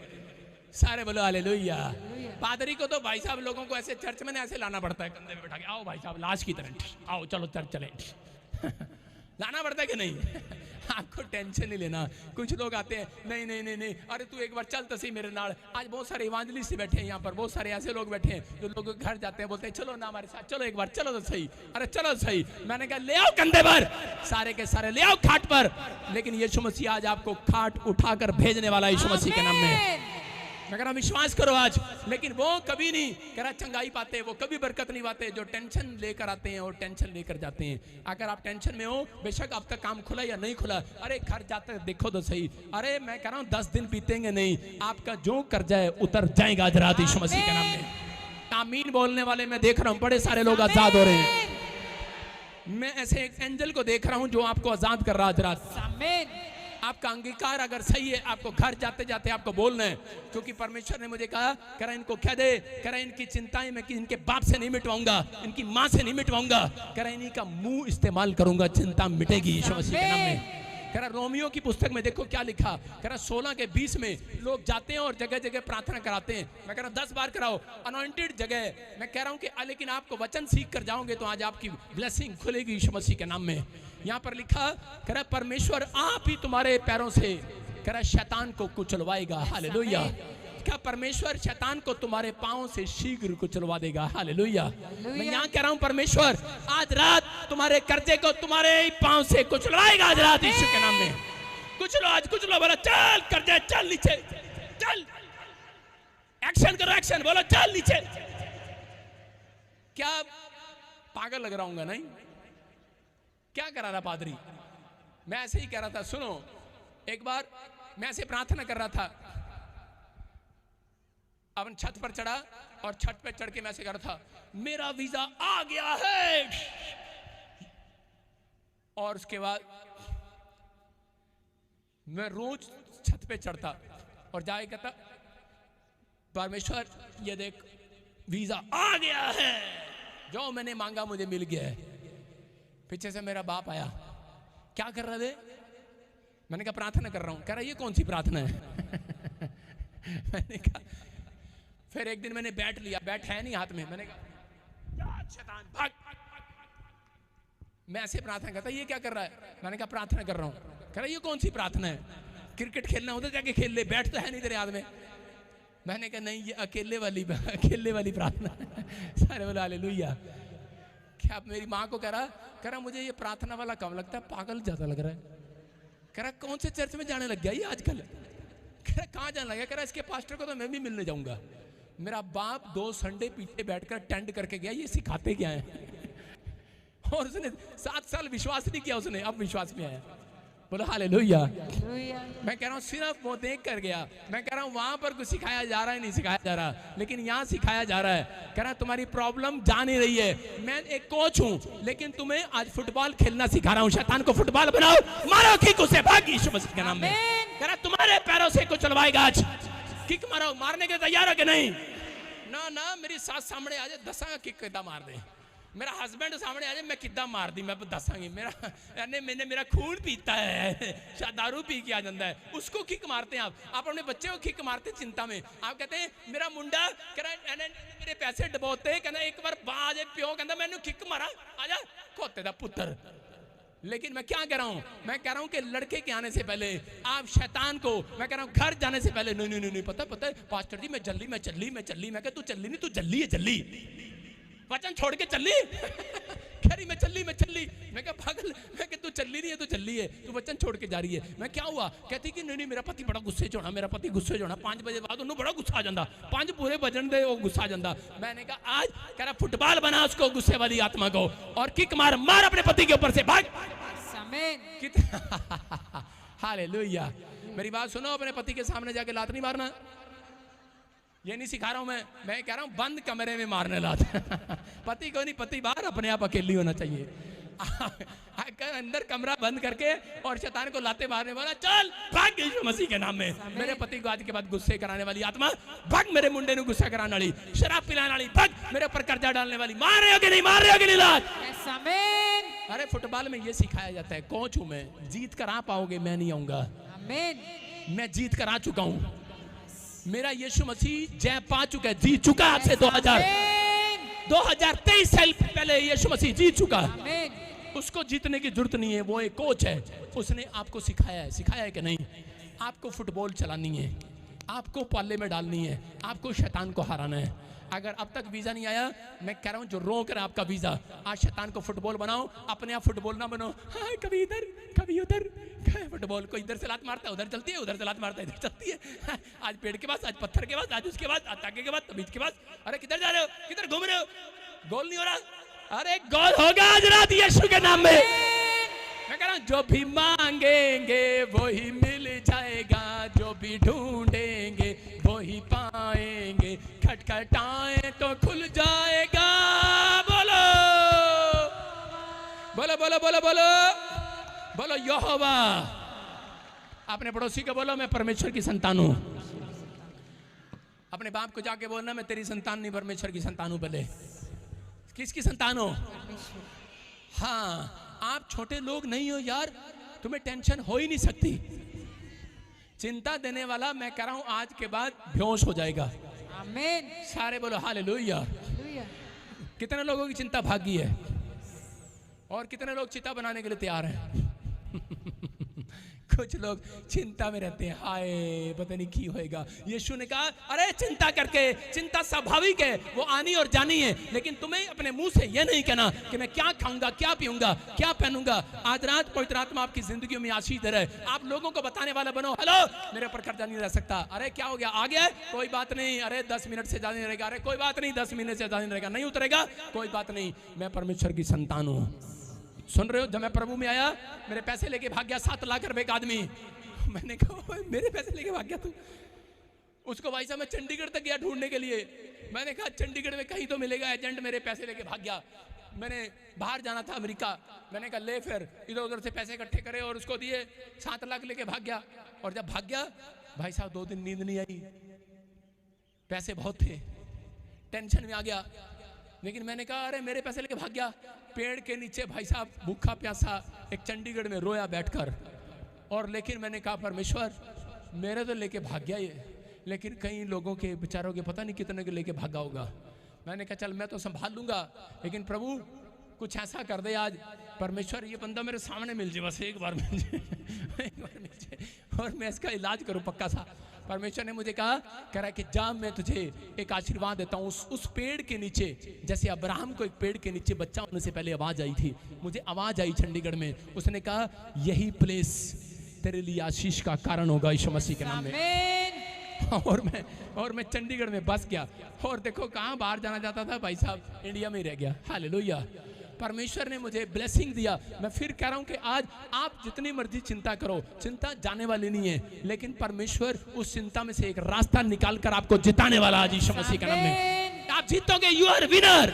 सारे बोलो हालेलुया। पादरी को तो भाई साहब लोगों को ऐसे चर्च में ऐसे लाना पड़ता है, कंधे पे बैठा के, आओ भाई साहब लाश की तरह, आओ चलो चर्च चले लाना पड़ता है कि नहीं? आपको टेंशन नहीं लेना। कुछ लोग आते हैं, नहीं नहीं नहीं नहीं, अरे तू एक बार चल तो सही मेरे नाल। आज बहुत सारे इवांजलिस्ट बैठे हैं यहाँ पर, बहुत सारे ऐसे लोग बैठे हैं जो लोग घर जाते हैं, बोलते हैं चलो ना हमारे साथ, चलो एक बार, चलो तो सही, अरे चलो सही। मैंने कहा ले आओ कंधे पर, सारे के सारे ले आओ खाट पर। लेकिन यीशु मसीह आज आपको खाट उठाकर भेजने वाला, यीशु मसीह के नाम में। मैं कह रहा विश्वास करो आज। लेकिन वो कभी नहीं कह रहा चंगाई पाते, वो कभी बरकत नहीं पाते। जो टेंशन लेकर आते हैं और टेंशन लेकर जाते हैं। अगर आप टेंशन में हो, बेशक आपका काम खुला या नहीं खुला, अरे घर जाते देखो तो सही। अरे मैं कह रहा हूँ 10 दिन बीतेंगे नहीं, आपका जो कर्जा है उतर जाएगा आज रात यीशु मसीह के नाम में। आमीन बोलने वाले मैं देख रहा हूँ बड़े सारे लोग आजाद हो रहे हैं। मैं ऐसे एक एंजल को देख रहा हूँ जो आपको आजाद कर रहा है आज रात। आपका अंगीकार अगर सही है, आपको घर जाते जाते आपको बोलना है, क्योंकि परमेश्वर ने मुझे कहा करा इनको कह दे, करा इनकी चिंताएं मैं इनके बाप से नहीं मिटवाऊंगा, इनकी माँ से नहीं मिटवाऊंगा, करा इन्हीं का मुंह इस्तेमाल करूंगा, चिंता मिटेगी यीशु मसीह के नाम में। कह रहा रोमियो की पुस्तक में देखो क्या लिखा, कह रहा 16 के 20 में लोग जाते हैं और जगह जगह प्रार्थना कराते हैं। मैं कह रहा 10 बार कराओ, अनॉइंटेड जगह। मैं कह रहा हूं कि लेकिन आपको वचन सीख कर जाओगे तो आज आपकी ब्लेसिंग खुलेगी यीशु मसीह के नाम में। यहाँ पर लिखा, कह रहा परमेश्वर आप ही तुम्हारे पैरों से, कह रहा शैतान को कुचलवाएगा। हालेलुया। क्या परमेश्वर शैतान को तुम्हारे पांव से शीघ्र कुचलवा देगा। हालेलुया। मैं यहाँ कह रहा हूँ परमेश्वर आज रात तुम्हारे कर्जे को तुम्हारे पांव से कुचलवाएगा आज रात यीशु के नाम में। कुचलो आज, कुचलो, बोलो चल कर्जे चल नीचे, चल एक्शन करो, एक्शन बोलो चल नीचे। क्या पागल लग रहा हूँ नहीं? क्या करा रहा पादरी? मैं ऐसे ही कह रहा था। सुनो, एक बार मैं ऐसे प्रार्थना कर रहा था, अपन छत पर चढ़ा और छत पे चढ़ के मैं ऐसे कर रहा था, मेरा वीजा आ गया है। और उसके बाद मैं रोज छत पे चढ़ता और जाके कहता परमेश्वर ये देख वीजा आ गया है, जो मैंने मांगा मुझे मिल गया है। पीछे से मेरा बाप आया, क्या कर रहे थे? मैंने कहा प्रार्थना कर रहा हूं। कह रहा ये कौन सी प्रार्थना है? मैंने कहा, फिर एक दिन मैंने बैट लिया, बैट है नहीं हाथ में, मैंने कहा शैतान भाग। मैं ऐसे प्रार्थना करता, ये क्या कर रहा है? मैंने कहा प्रार्थना कर रहा हूं। कह रहा ये कौन सी प्रार्थना है? क्रिकेट खेलना होता जाके खेल ले, बैट तो है नहीं तेरे हाथ में। मैंने कहा नहीं, ये अकेले वाली प्रार्थना। सारे बोले हालेलुया। क्या मेरी माँ को कह रहा मुझे ये प्रार्थना वाला कम लगता है, पागल ज्यादा लग रहा है। कह रहा कौन से चर्च में जाने लग गया ये आजकल? कह रहा कहाँ जाने लगा? कह रहा इसके पास्टर को तो मैं भी मिलने जाऊंगा। मेरा बाप 2 संडे पीछे बैठकर टेंड करके गया, ये सिखाते क्या है। और उसने 7 साल विश्वास नहीं किया, उसने अब विश्वास में आया। बोलो हालेलुया। मैं कह रहा हूँ सिर्फ वो देख कर गया। मैं कह रहा हूँ वहां पर कुछ सिखाया जा रहा है नहीं सिखाया जा रहा, लेकिन यहाँ सिखाया जा रहा है। कह रहा तुम्हारी प्रॉब्लम जा नहीं रही है, मैं एक कोच हूँ, लेकिन तुम्हें आज फुटबॉल खेलना सिखा रहा हूँ। शैतान को फुटबॉल बनाओ, मारो किक उसे, भाग यीशु मसीह के नाम में। कह रहा तुम्हारे पैरों से कुछ चलवाएगा आज, किक मारो। मारने के तैयार हो कि नहीं? ना मेरी सास सामने आ जाए, दसा किक किदा मार दे। मेरा हस्बैंड सामने आ जाए, मैं किदा मार दी, मैं दसांगी। मैंने मेरा खून पीता है, शायद दारू पी के आ जाता है, उसको किक मारते हैं आप अपने बच्चे को किक मारते चिंता में। आप कहते हैं मेरा मुंडा कह मेरे पैसे डबोते, कहना एक बार बाज प्यो कहता मैंने किक मारा, आजा खोते दा पुत्र। लेकिन मैं क्या कह रहा हूं? मैं कह रहा हूं कि लड़के के आने से पहले आप शैतान को, मैं कह रहा हूं घर जाने से पहले, नहीं पता है पास्टर जी मैं चली। मैं कह तू चली नहीं, तू जल्ली है, जल्ली वचन छोड़ के चली। कह रही मैं चली। मैं कहा पागल, मैं कह तू चली नहीं है, तू चली है, तू वचन छोड़ के जा रही है। मैं क्या हुआ? कहती कि नहीं मेरा पति बड़ा गुस्से होना, मेरा पति गुस्से होना। 5 बजे बाद उन्होंने बड़ा गुस्सा आ जाता, 5 पूरे बजन दे वो गुस्सा आ जाता। मैंने कहा आज कह रहा फुटबॉल बना उसको, गुस्से वाली आत्मा को, और किक मार अपने पति के ऊपर से, भाग। हालेलुया। मेरी बात सुनो, अपने पति के सामने जाके लात नहीं मारना। ये नहीं सिखा रहा हूं मैं कह रहा हूं बंद कमरे में मारने लात। पति को नहीं, पति बाहर अपने आप अकेली होना चाहिए। अंदर कमरा बंद करके और शैतान को लाते मारने वाला, चल भाग यीशु मसीह के नाम में। मेरे पति को आज के बाद गुस्से कराने वाली आत्मा भाग, मेरे मुंडे को गुस्सा कराने वाली, शराब पिलाने वाली भाग, मेरे ऊपर कर्जा डालने वाली, मार रहे हो कि नहीं लात। अरे फुटबॉल में ये सिखाया जाता है, कोच हूं मैं, जीत कर आ पाओगे, मैं नहीं आऊंगा। आमीन। मैं जीत कर आ चुका हूं। मेरा यीशु मसीह जय पा चुका है, जीत चुका है। आपसे 2023 साल पहले यीशु मसीह जीत चुका है। आमीन। उसको जीतने की जरूरत नहीं है, वो एक कोच है। उसने आपको सिखाया है कि नहीं। आपको फुटबॉल चलानी है, आपको पाले में डालनी है, आपको शैतान को हराना है। अगर अब तक वीजा नहीं आया, मैं कह रहा हूं जो रोक रहा है आपका वीजा, आज शैतान को फुटबॉल बनाओ, अपने आप फुटबॉल ना बनो। हाँ, कभी इधर कभी उधर। फुटबॉल को इधर से लात मारता है, उधर चलती है, उधर से लात मारता है, इधर चलती है। हाँ, आज पेड़ के पास, आज पत्थर के पास, आज उसके बाद, आज ताके के बाद, तबीज के पास। अरे किधर जा रहे हो, किधर घूम रहे हो? गोल नहीं हो रहा। अरे गोल होगा आज रात यीशु के नाम में। मैं कह रहा हूं जो भी मांगेंगे वही मिल जाएगा, जो भी ढूंढेंगे वही पाएंगे, खटखटाएं तो खुल जाएगा। बोलो बोलो बोलो बोलो बोलो बोलो यहोवा। अपने पड़ोसी को बोलो मैं परमेश्वर की संतान हूं। अपने बाप को जाके बोलना मैं तेरी संतान नहीं, परमेश्वर की संतान हूं। पहले किसकी संतान हो? हाँ, आप छोटे लोग नहीं हो यार, तुम्हें टेंशन हो ही नहीं सकती। चिंता देने वाला मैं कह रहा हूं आज के बाद बेहोश हो जाएगा। आमीन। सारे बोलो हालेलुया। कितने लोगों की चिंता भागी है और कितने लोग चिता बनाने के लिए तैयार हैं? कुछ लोग चिंता में रहते हैं, हाय पता नहीं की होएगा। यीशु ने कहा अरे चिंता करके, चिंता स्वाभाविक है, वो आनी और जानी है, लेकिन तुम्हें अपने मुंह से यह नहीं कहना कि मैं क्या खाऊंगा, क्या पीऊंगा, क्या पहनूंगा। आज रात पवित्र आत्मा आपकी जिंदगी में आशीष दे रहा है। आप लोगों को बताने वाला बनो, हेलो मेरे ऊपर कर्जा नहीं रह सकता। अरे क्या हो गया, आ गया, कोई बात नहीं। अरे 10 मिनट से ज्यादा नहीं रहेगा। अरे कोई बात नहीं, 10 मिनट से ज्यादा नहीं रहेगा, नहीं उतरेगा, कोई बात नहीं, मैं परमेश्वर की संतान हूं। सुन रहे हो? जब मैं प्रभु में आया, मेरे पैसे लेके भाग गया 7 लाख रुपए का आदमी। मैंने कहा मेरे पैसे लेके भाग गया तू? उसको भाई साहब मैं चंडीगढ़ तक गया ढूंढने के लिए। मैंने कहा चंडीगढ़ में कहीं तो मिलेगा एजेंट, मेरे पैसे लेके भाग गया। मैंने बाहर जाना था अमेरिका, मैंने कहा ले फिर, इधर उधर से पैसे इकट्ठे करे और उसको दिए, 7 लाख लेके भाग गया। और जब भाग गया भाई साहब 2 दिन नींद नहीं आई, पैसे बहुत थे, टेंशन में आ गया। लेकिन मैंने कहा अरे मेरे पैसे लेके भाग गया। पेड़ के नीचे भाई साहब भूखा प्यासा एक चंडीगढ़ में रोया बैठकर। और लेकिन मैंने कहा परमेश्वर मेरे तो लेके भाग गया ये, लेकिन कई लोगों के बेचारों के पता नहीं कितने के लेके भागा होगा। मैंने कहा चल मैं तो संभाल लूंगा, लेकिन प्रभु कुछ ऐसा कर दे आज, परमेश्वर ये बंदा मेरे सामने मिल जाए, बस एक बार मिल जाए, एक बार मिल जाए और मैं इसका इलाज करूं पक्का सा। परमेश्वर ने मुझे कहा, कह रहा है कि जा मैं तुझे एक आशीर्वाद देता हूँ। उस पेड़ के नीचे, जैसे अब्राहम को एक पेड़ के नीचे बच्चा होने से पहले आवाज आई थी, मुझे आवाज आई चंडीगढ़ में, उसने कहा यही प्लेस तेरे लिए आशीष का कारण होगा यीशु मसीह के नाम में। और मैं चंडीगढ़ में बस गया। और देखो कहाँ बाहर जाना चाहता था भाई साहब, इंडिया में ही रह गया। हालेलुया। परमेश्वर ने मुझे ब्लेसिंग दिया। मैं फिर कह रहा हूं कि आज आप जितनी मर्जी चिंता करो, चिंता जाने वाली नहीं है, लेकिन परमेश्वर उस चिंता में से एक रास्ता निकाल कर आपको जिताने वाला आज यीशु मसीह के नाम में। आप जीतोगे, यू आर विनर।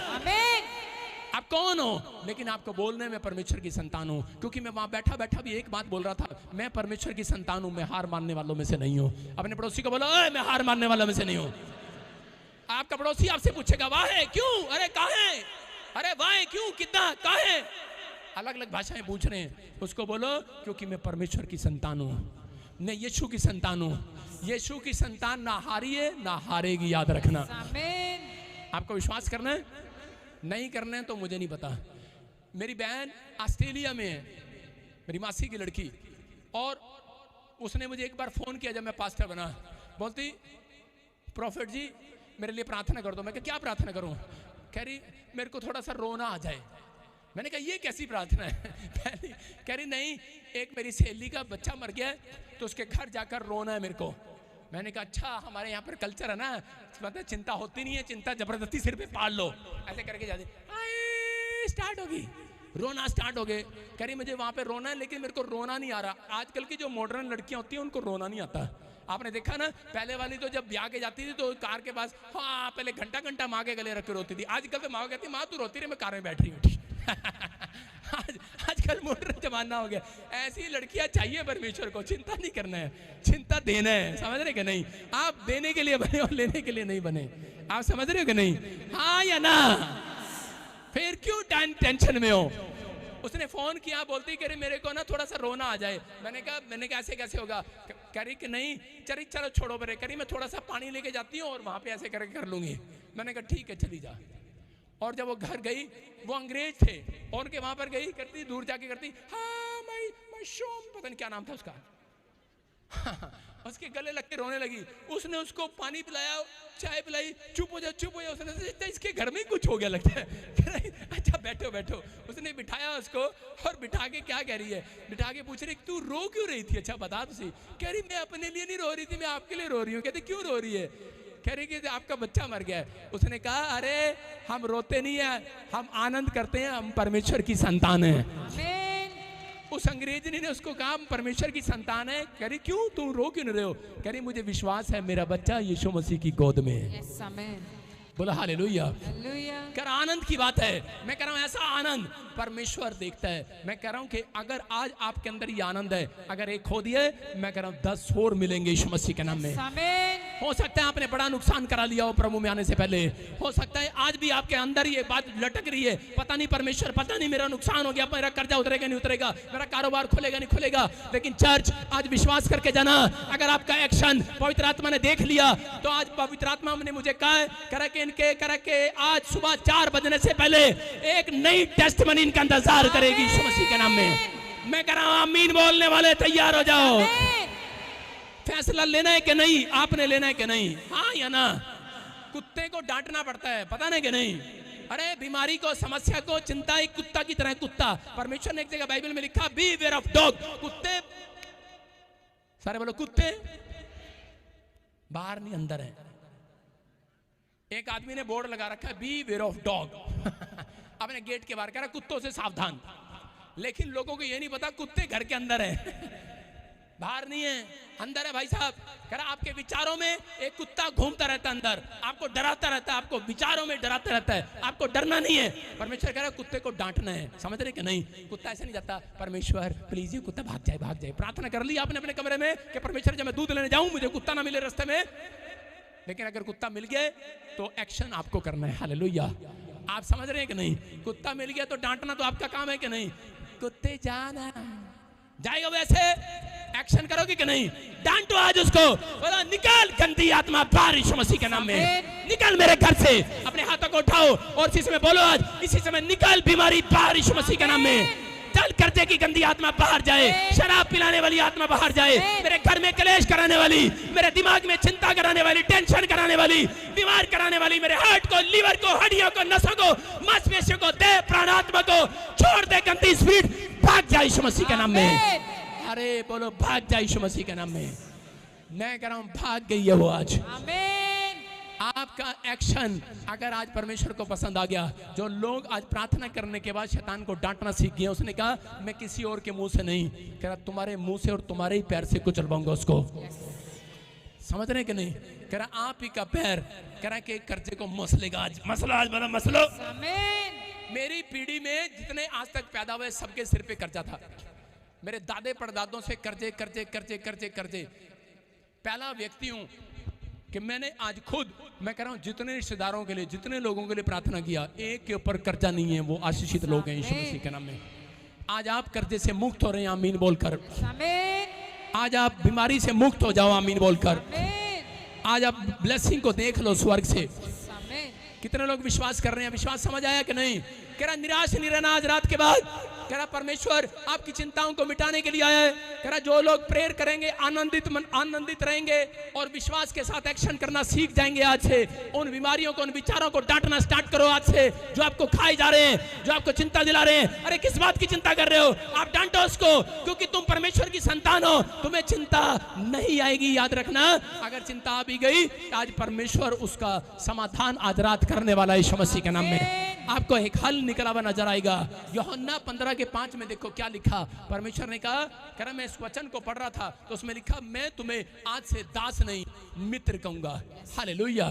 आप कौन हो? लेकिन आपको बोलने में परमेश्वर की संतान हूं, क्योंकि मैं वहां बैठा बैठा भी एक बात बोल रहा था, मैं परमेश्वर की संतान हूं, मैं हार मानने वालों में से नहीं हूं। अपने पड़ोसी को बोलो मैं हार मानने वालों में से नहीं हूं। आपका पड़ोसी आपसे पूछेगा वाह है क्यों, अरे कहां है, अरे वाह क्यों, कितना, कहां है, अलग अलग भाषाएं पूछ रहे हैं। उसको बोलो क्योंकि मैं परमेश्वर की संतान हूं, मैं यीशु की संतान हूं। यीशु की संतान ना हारी है ना हारेगी, याद रखना। आपको विश्वास करना है, नहीं करना है तो मुझे नहीं पता। मेरी बहन ऑस्ट्रेलिया में है, मेरी मासी की लड़की, और उसने मुझे एक बार फोन किया जब मैं पास्टर बना, बोलती प्रॉफिट जी मेरे लिए प्रार्थना कर दो। मैं क्या प्रार्थना करूं? कह रही मेरे को थोड़ा सा रोना आ जाए। मैंने कहा ये कैसी प्रार्थना है? कह रही नहीं, एक मेरी सहेली का बच्चा मर गया है तो उसके घर जाकर रोना है मेरे को। मैंने कहा अच्छा, हमारे यहाँ पर कल्चर है ना, मतलब चिंता होती नहीं है, चिंता जबरदस्ती सिर पे पाल लो, ऐसे करके जाते स्टार्ट होगी, रोना स्टार्ट हो गए। कह रही मुझे वहाँ पे रोना है, लेकिन मेरे को रोना नहीं आ रहा। आजकल की जो मॉडर्न लड़कियाँ होती हैं उनको रोना नहीं आता। आपने देखा ना, पहले वाली तो जब ब्याह के जाती थी तो कार के पास हाँ पहले घंटा घंटा माँ के गले रख के रोती थी। आजकल तो माँ कहती माँ तू रोती रही, मैं कार में बैठ रही हूँ। आजकल मॉडर्न जमाना हो गया। ऐसी लड़कियां चाहिए परमेश्वर को। चिंता नहीं करना है, चिंता देना है। समझ रहे कि नहीं? आप देने के लिए बने और लेने के लिए नहीं बने। आप समझ रहे हो कि नहीं? हाँ या ना? फिर क्यों टेंशन में हो? उसने फोन किया, बोलती कह रही मेरे को ना थोड़ा सा रोना आ जाए। मैंने कहा ऐसे कैसे होगा? कह रही कि नहीं चलो छोड़ो मेरे, कह रही मैं थोड़ा सा पानी लेके जाती हूँ और वहां पे ऐसे करके कर लूंगी। मैंने कहा ठीक है चली जा। और जब वो घर गई, वो अंग्रेज थे और उनके वहां पर गई, करती दूर जाके करती हाँ माई शोम, पता नहीं क्या नाम था उसका। उसके गले लग के रोने लगी। उसने उसको पानी पिलाया, चाय पिलाई, चुप हो जा। उसने सोचा इसके घर में ही कुछ हो गया लगता है। अच्छा बैठो। उसने बिठाया उसको और बिठा के क्या कह रही है, बिठा के पूछ रही तू रो क्यों रही थी? अच्छा बता तुझे। कह रही मैं अपने लिए नहीं रो रही थी, मैं आपके लिए रो रही हूँ। कहते क्यों रो रही है? कह रही कि आपका बच्चा मर गया है। उसने कहा अरे हम रोते नहीं है, हम आनंद करते हैं, हम परमेश्वर की संतान है। उस अंग्रेजनी ने उसको कहा हम परमेश्वर की संतान है। कह रही क्यों, तुम रो क्यों नहीं रहे हो? कह रही मुझे विश्वास है मेरा बच्चा यीशु मसीह की गोद में है। Yes, amen. बोला हालेलुया। Hallelujah. कर आनंद की बात है। मैं कह रहा हूं ऐसा आनंद परमेश्वर देखता है। मैं कह रहा हूं कि अगर आज आपके अंदर ये आनंद है, अगर एक खो दिए, मैं कह रहा हूं 10 और मिलेंगे यीशु मसीह के नाम में। Amen. हो सकता है आपने बड़ा नुकसान करा लिया हो प्रभु में आने से पहले। हो सकता है आज भी आपके अंदर ये बात लटक रही है, पता नहीं परमेश्वर, पता नहीं मेरा नुकसान हो गया, मेरा कर्जा उतरेगा नहीं उतरेगा, मेरा कारोबार खुलेगा नहीं खुलेगा। लेकिन चर्च आज विश्वास करके जाना, अगर आपका एक्शन पवित्र आत्मा ने देख लिया तो आज पवित्र आत्मा ने मुझे कहा के आज सुबह 4 बजने से पहले एक नई टेस्टमनी इनका इंतजार करेगी यीशु मसीह के नाम में। मैं कह रहा हूं आमीन बोलने वाले तैयार हो जाओ। फैसला लेना है कि नहीं, आपने लेना है कि नहीं? हाँ या ना? कुत्ते को डांटना पड़ता है, पता नहीं कि नहीं? अरे बीमारी को, समस्या को, चिंता एक कुत्ता की तरह। कुत्ता, परमेश्वर ने एक जगह बाइबल में लिखा बी वेयर ऑफ डॉग। कुत्ते, सारे बोलो कुत्ते बाहर नहीं अंदर है। एक आदमी ने बोर्ड लगा रखा है बी वेयर ऑफ डॉग। अपने गेट के बाहर कह रहा कुत्तों से सावधान। लेकिन लोगों को ये नहीं पता कुत्ते घर के अंदर है, बाहर नहीं है, अंदर है भाई साहब। कह रहा आपके विचारों में एक कुत्ता घूमता रहता है अंदर, आपको डराता रहता है, आपको विचारों में डराता रहता है, आपको डरना नहीं है। परमेश्वर कह रहा है कुत्ते को डांटना है। समझ रहे कि नहीं? कुत्ता ऐसे नहीं जाता परमेश्वर प्लीज ये कुत्ता भाग जाए। प्रार्थना कर ली आपने अपने कमरे में कि परमेश्वर जब मैं दूध लेने जाऊं मुझे कुत्ता ना मिले रास्ते में। लेकिन अगर कुत्ता मिल गया तो एक्शन आपको करना है। हालेलुया। आप समझ रहे हैं कि नहीं? कुत्ता मिल गया तो डांटना तो आपका काम है कि नहीं? कुत्ते जाना जाएगा, वैसे एक्शन करोगे कि नहीं? डांटो आज उसको, बोला निकल गंदी आत्मा बाहर यीशु मसीह के नाम में, निकल मेरे घर से। अपने हाथों को उठाओ और इसी समय बोलो आज, इसी समय निकल बीमारी बाहर यीशु मसीह के नाम में। चल कर्जे की गंदी आत्मा बाहर जाए, शराब पिलाने वाली आत्मा बाहर जाए, मेरे घर में कलेश कराने वाली, मेरे दिमाग में चिंता कराने वाली, टेंशन कराने वाली, बीमार कराने वाली, मेरे हार्ट को, लीवर को, हड्डियों को, नसों को, मांसपेशियों को, देह प्राण आत्मा को छोड़ दे गंदी स्पिरिट, भाग जाए यीशु मसीह के नाम में। अरे बोलो भाग जाए यीशु मसीह के नाम में। मैं कह रहा हूं भाग गई है वो आज। आपका एक्शन अगर आज परमेश्वर को पसंद आ गया, जो लोग आज प्रार्थना करने के बाद शैतान को डांटना सीख गए, उसने कहा मैं किसी और के मुंह से नहीं, कह रहा तुम्हारे मुंह से और तुम्हारे ही पैर से कुचलवाऊंगा उसको। समझ रहे कि नहीं? कह रहा आप ही का पैर, कह रहा कि कर्जे को मसलेगा आज, मसलो आज, बड़ा मसलो। मेरी पीढ़ी में जितने आज तक पैदा हुए सबके सिर पे कर्जा था। मेरे दादे परदादों से कर्जे कर्जे कर्जे कर्जे कर्जे। पहला व्यक्ति हूं कि मैंने आज खुद, मैं कह रहा हूं जितने रिश्तेदारों के लिए, जितने लोगों के लिए प्रार्थना किया, एक के ऊपर कर्जा नहीं है, वो आशीषित लोग हैं यीशु मसीह के नाम में। आज आप कर्जे से मुक्त हो रहे हैं, आमीन बोलकर। आज आप बीमारी से मुक्त हो जाओ, आमीन बोलकर। आज आप ब्लेसिंग को देख लो स्वर्ग से। कितने लोग विश्वास कर रहे हैं? विश्वास समझ आया कि नहीं? कह रहा निराश नहीं रहना आज रात के बाद। कह रहा परमेश्वर आपकी चिंताओं को मिटाने के लिए आया है। कह रहा जो लोग प्रेयर करेंगे आनंदित रहेंगे और विश्वास के साथ एक्शन करना सीख जाएंगे आज से। उन बीमारियों को, उन विचारों को डांटना स्टार्ट करो आज से, जो आपको खाए जा रहे हैं, जो आपको चिंता दिला रहे हैं। अरे किस बात की चिंता कर रहे हो? आप डांटो उसको, क्योंकि तुम परमेश्वर की संतान हो, तुम्हें चिंता नहीं आएगी। याद रखना, अगर चिंता आ भी गई आज परमेश्वर उसका समाधान आज रात करने वाला है यीशु मसीह के नाम में। आपको एक हल निकला हुआ नजर आएगा। यूहन्ना 15:5 में देखो क्या लिखा। परमेश्वर ने कहा, कह रहा मैं इस वचन को पढ़ रहा था तो उसमें लिखा मैं तुम्हें आज से दास नहीं मित्र कहूंगा। हालेलुया।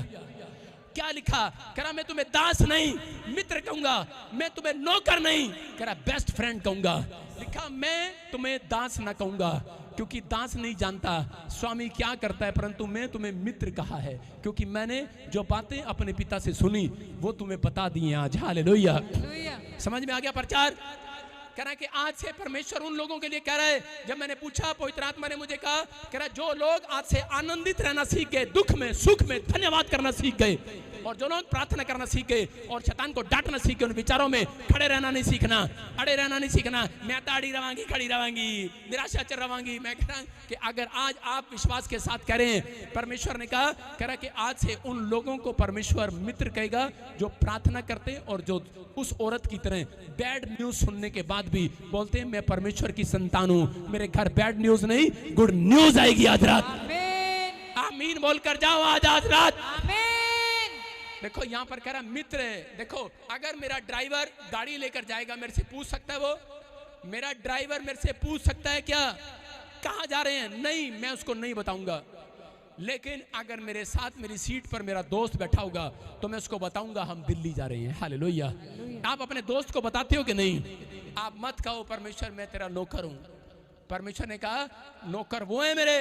क्या लिखा? कह रहा मैं तुम्हें दास नहीं मित्र कहूंगा, मैं तुम्हें नौकर नहीं, कह रहा बेस्ट फ्रेंड कहूंगा। लिखा मैं तुम्हें दास ना कहूंगा, क्योंकि दास नहीं जानता स्वामी क्या करता है, परंतु मैं तुम्हें मित्र कहा है, क्योंकि मैंने जो बातें अपने पिता से सुनी वो तुम्हें बता दी हैं आज। हालेलुया। समझ में आ गया प्रचार? कह रहा है कि आज से परमेश्वर उन लोगों के लिए कह रहा है, जब मैंने पूछा पवित्र आत्मा ने मुझे कहा, कह रहा है जो लोग आज से आनंदित रहना सीख गए, दुख में सुख में धन्यवाद करना सीख गए, और जो लोग प्रार्थना करना सीख गए और शैतान को डांटना सीख गए, उन विचारों में खड़े रहना नहीं सीखना, अड़े रहना नहीं सीखना, मैं ताड़ी रवांगी खड़ी रवांगी निराशा चल रवांगी। मैं कह रहा हूं कि अगर आज आप विश्वास के साथ करें, परमेश्वर ने कहा, कह रहा कि आज से उन लोगों को परमेश्वर मित्र कहेगा जो प्रार्थना करते और जो उस औरत की तरह बैड न्यूज सुनने के बाद भी बोलते हैं मैं परमेश्वर की संतान हूं, मेरे घर बैड न्यूज नहीं गुड न्यूज आएगी आज रात। आमीन। आमीन बोलकर जाओ आज रात। आमीन। देखो यहाँ पर कह रहा मित्र है। देखो अगर मेरा ड्राइवर गाड़ी लेकर जाएगा, मेरे से पूछ सकता है, वो मेरा ड्राइवर मेरे से पूछ सकता है क्या कहाँ जा रहे हैं? नहीं, मैं उसको नहीं बताऊंगा। लेकिन अगर मेरे साथ मेरी सीट पर मेरा दोस्त बैठा होगा तो मैं उसको बताऊंगा हम दिल्ली जा रहे हैं। हालेलुया। आप अपने दोस्त को बताते हो कि नहीं? आप मत कहो परमेश्वर मैं तेरा नौकर हूं। परमेश्वर ने कहा नौकर वो है मेरे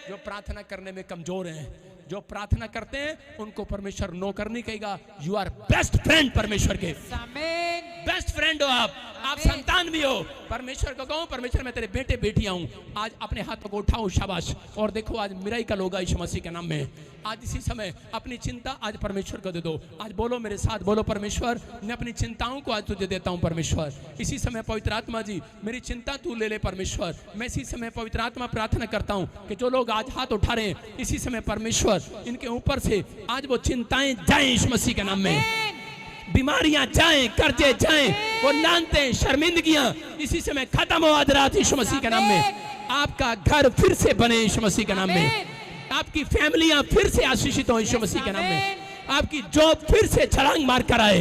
जो प्रार्थना करने में कमजोर हैं। जो प्रार्थना करते हैं उनको परमेश्वर नौकर नहीं कहेगा, यू आर बेस्ट फ्रेंड परमेश्वर के। आमीन। बेस्ट फ्रेंड हो आप संतान भी हो। परमेश्वर को कहो परमेश्वर मैं तेरे बेटे बेटियां हूं। आज अपने हाथों को उठाओ, शाबाश। और देखो आज मिराकल होगा यीशु मसीह के नाम में। आज इसी समय अपनी चिंता आज परमेश्वर को दे दो। आज बोलो मेरे साथ, बोलो परमेश्वर मैं अपनी चिंताओं को आज तुझे देता हूं परमेश्वर। इसी समय पवित्र आत्मा जी मेरी चिंता तू ले ले परमेश्वर। मैं इसी समय पवित्र आत्मा प्रार्थना करता हूं कि जो लोग आज हाथ उठा रहे हैं इसी समय परमेश्वर इनके ऊपर से आज वो चिंताएं जाएं यीशु मसीह के नाम में। बीमारियां जाएं, कर्जे जाएं, वो लानतें शर्मिंदगियां इसी समय खत्म हो आज रात यीशु मसीह के नाम में। आपका घर फिर से बने यीशु मसीह के नाम में। आपकी फैमिलियां फिर से आशीषित हो यीशु मसीह के नाम में। आपकी जॉब फिर से छलांग मार कर आए।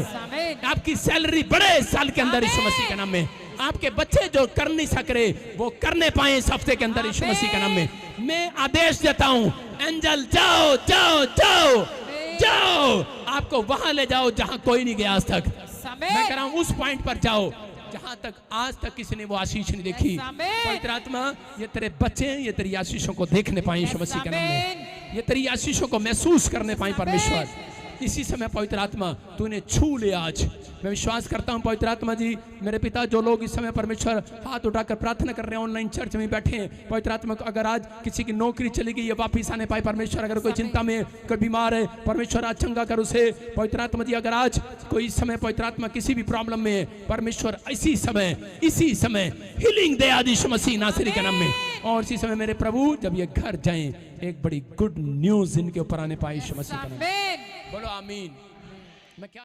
आपकी सैलरी बढ़े इस साल के अंदर यीशु मसीह के नाम में। आपके बच्चे जो कर नहीं सक रहे वो करने पाए इस हफ्ते के अंदर यीशु मसीह के नाम में। मैं आदेश देता हूं एंजल जाओ जाओ जाओ जाओ, आपको वहां ले जाओ जहां कोई नहीं गया आज तक। मैं कह रहा हूं उस पॉइंट पर जाओ जहां तक आज तक किसी ने वो आशीष नहीं देखी। पवित्र आत्मा ये तेरे बच्चे ये तेरी आशीषों को देखने पाए यीशु मसीह के नाम में। ये तेरी आशीषों को महसूस करने पाए परमेश्वर। इसी समय पवित्र आत्मा तूने छू ले आज। मैं विश्वास करता हूं पवित्र आत्मा जी मेरे पिता जो लोग इस समय परमेश्वर हाथ उठाकर प्रार्थना कर रहे हैं ऑनलाइन चर्च में बैठे हैं, पवित्र आत्मा को अगर आज किसी की नौकरी चली गई है वापिस आने पाए परमेश्वर। अगर कोई चिंता में कोई बीमार है परमेश्वर आज चंगा कर उसे। पवित्र आत्मा जी अगर आज कोई इस समय पवित्र आत्मा किसी भी प्रॉब्लम में है परमेश्वर इसी समय हीलिंग दे आज यीशु मसीह नासरी के नाम में। और इसी समय मेरे प्रभु जब ये घर जाएं एक बड़ी गुड न्यूज इनके ऊपर आने पाए यीशु मसीह के नाम में। बोलो आमीन। मैं क्या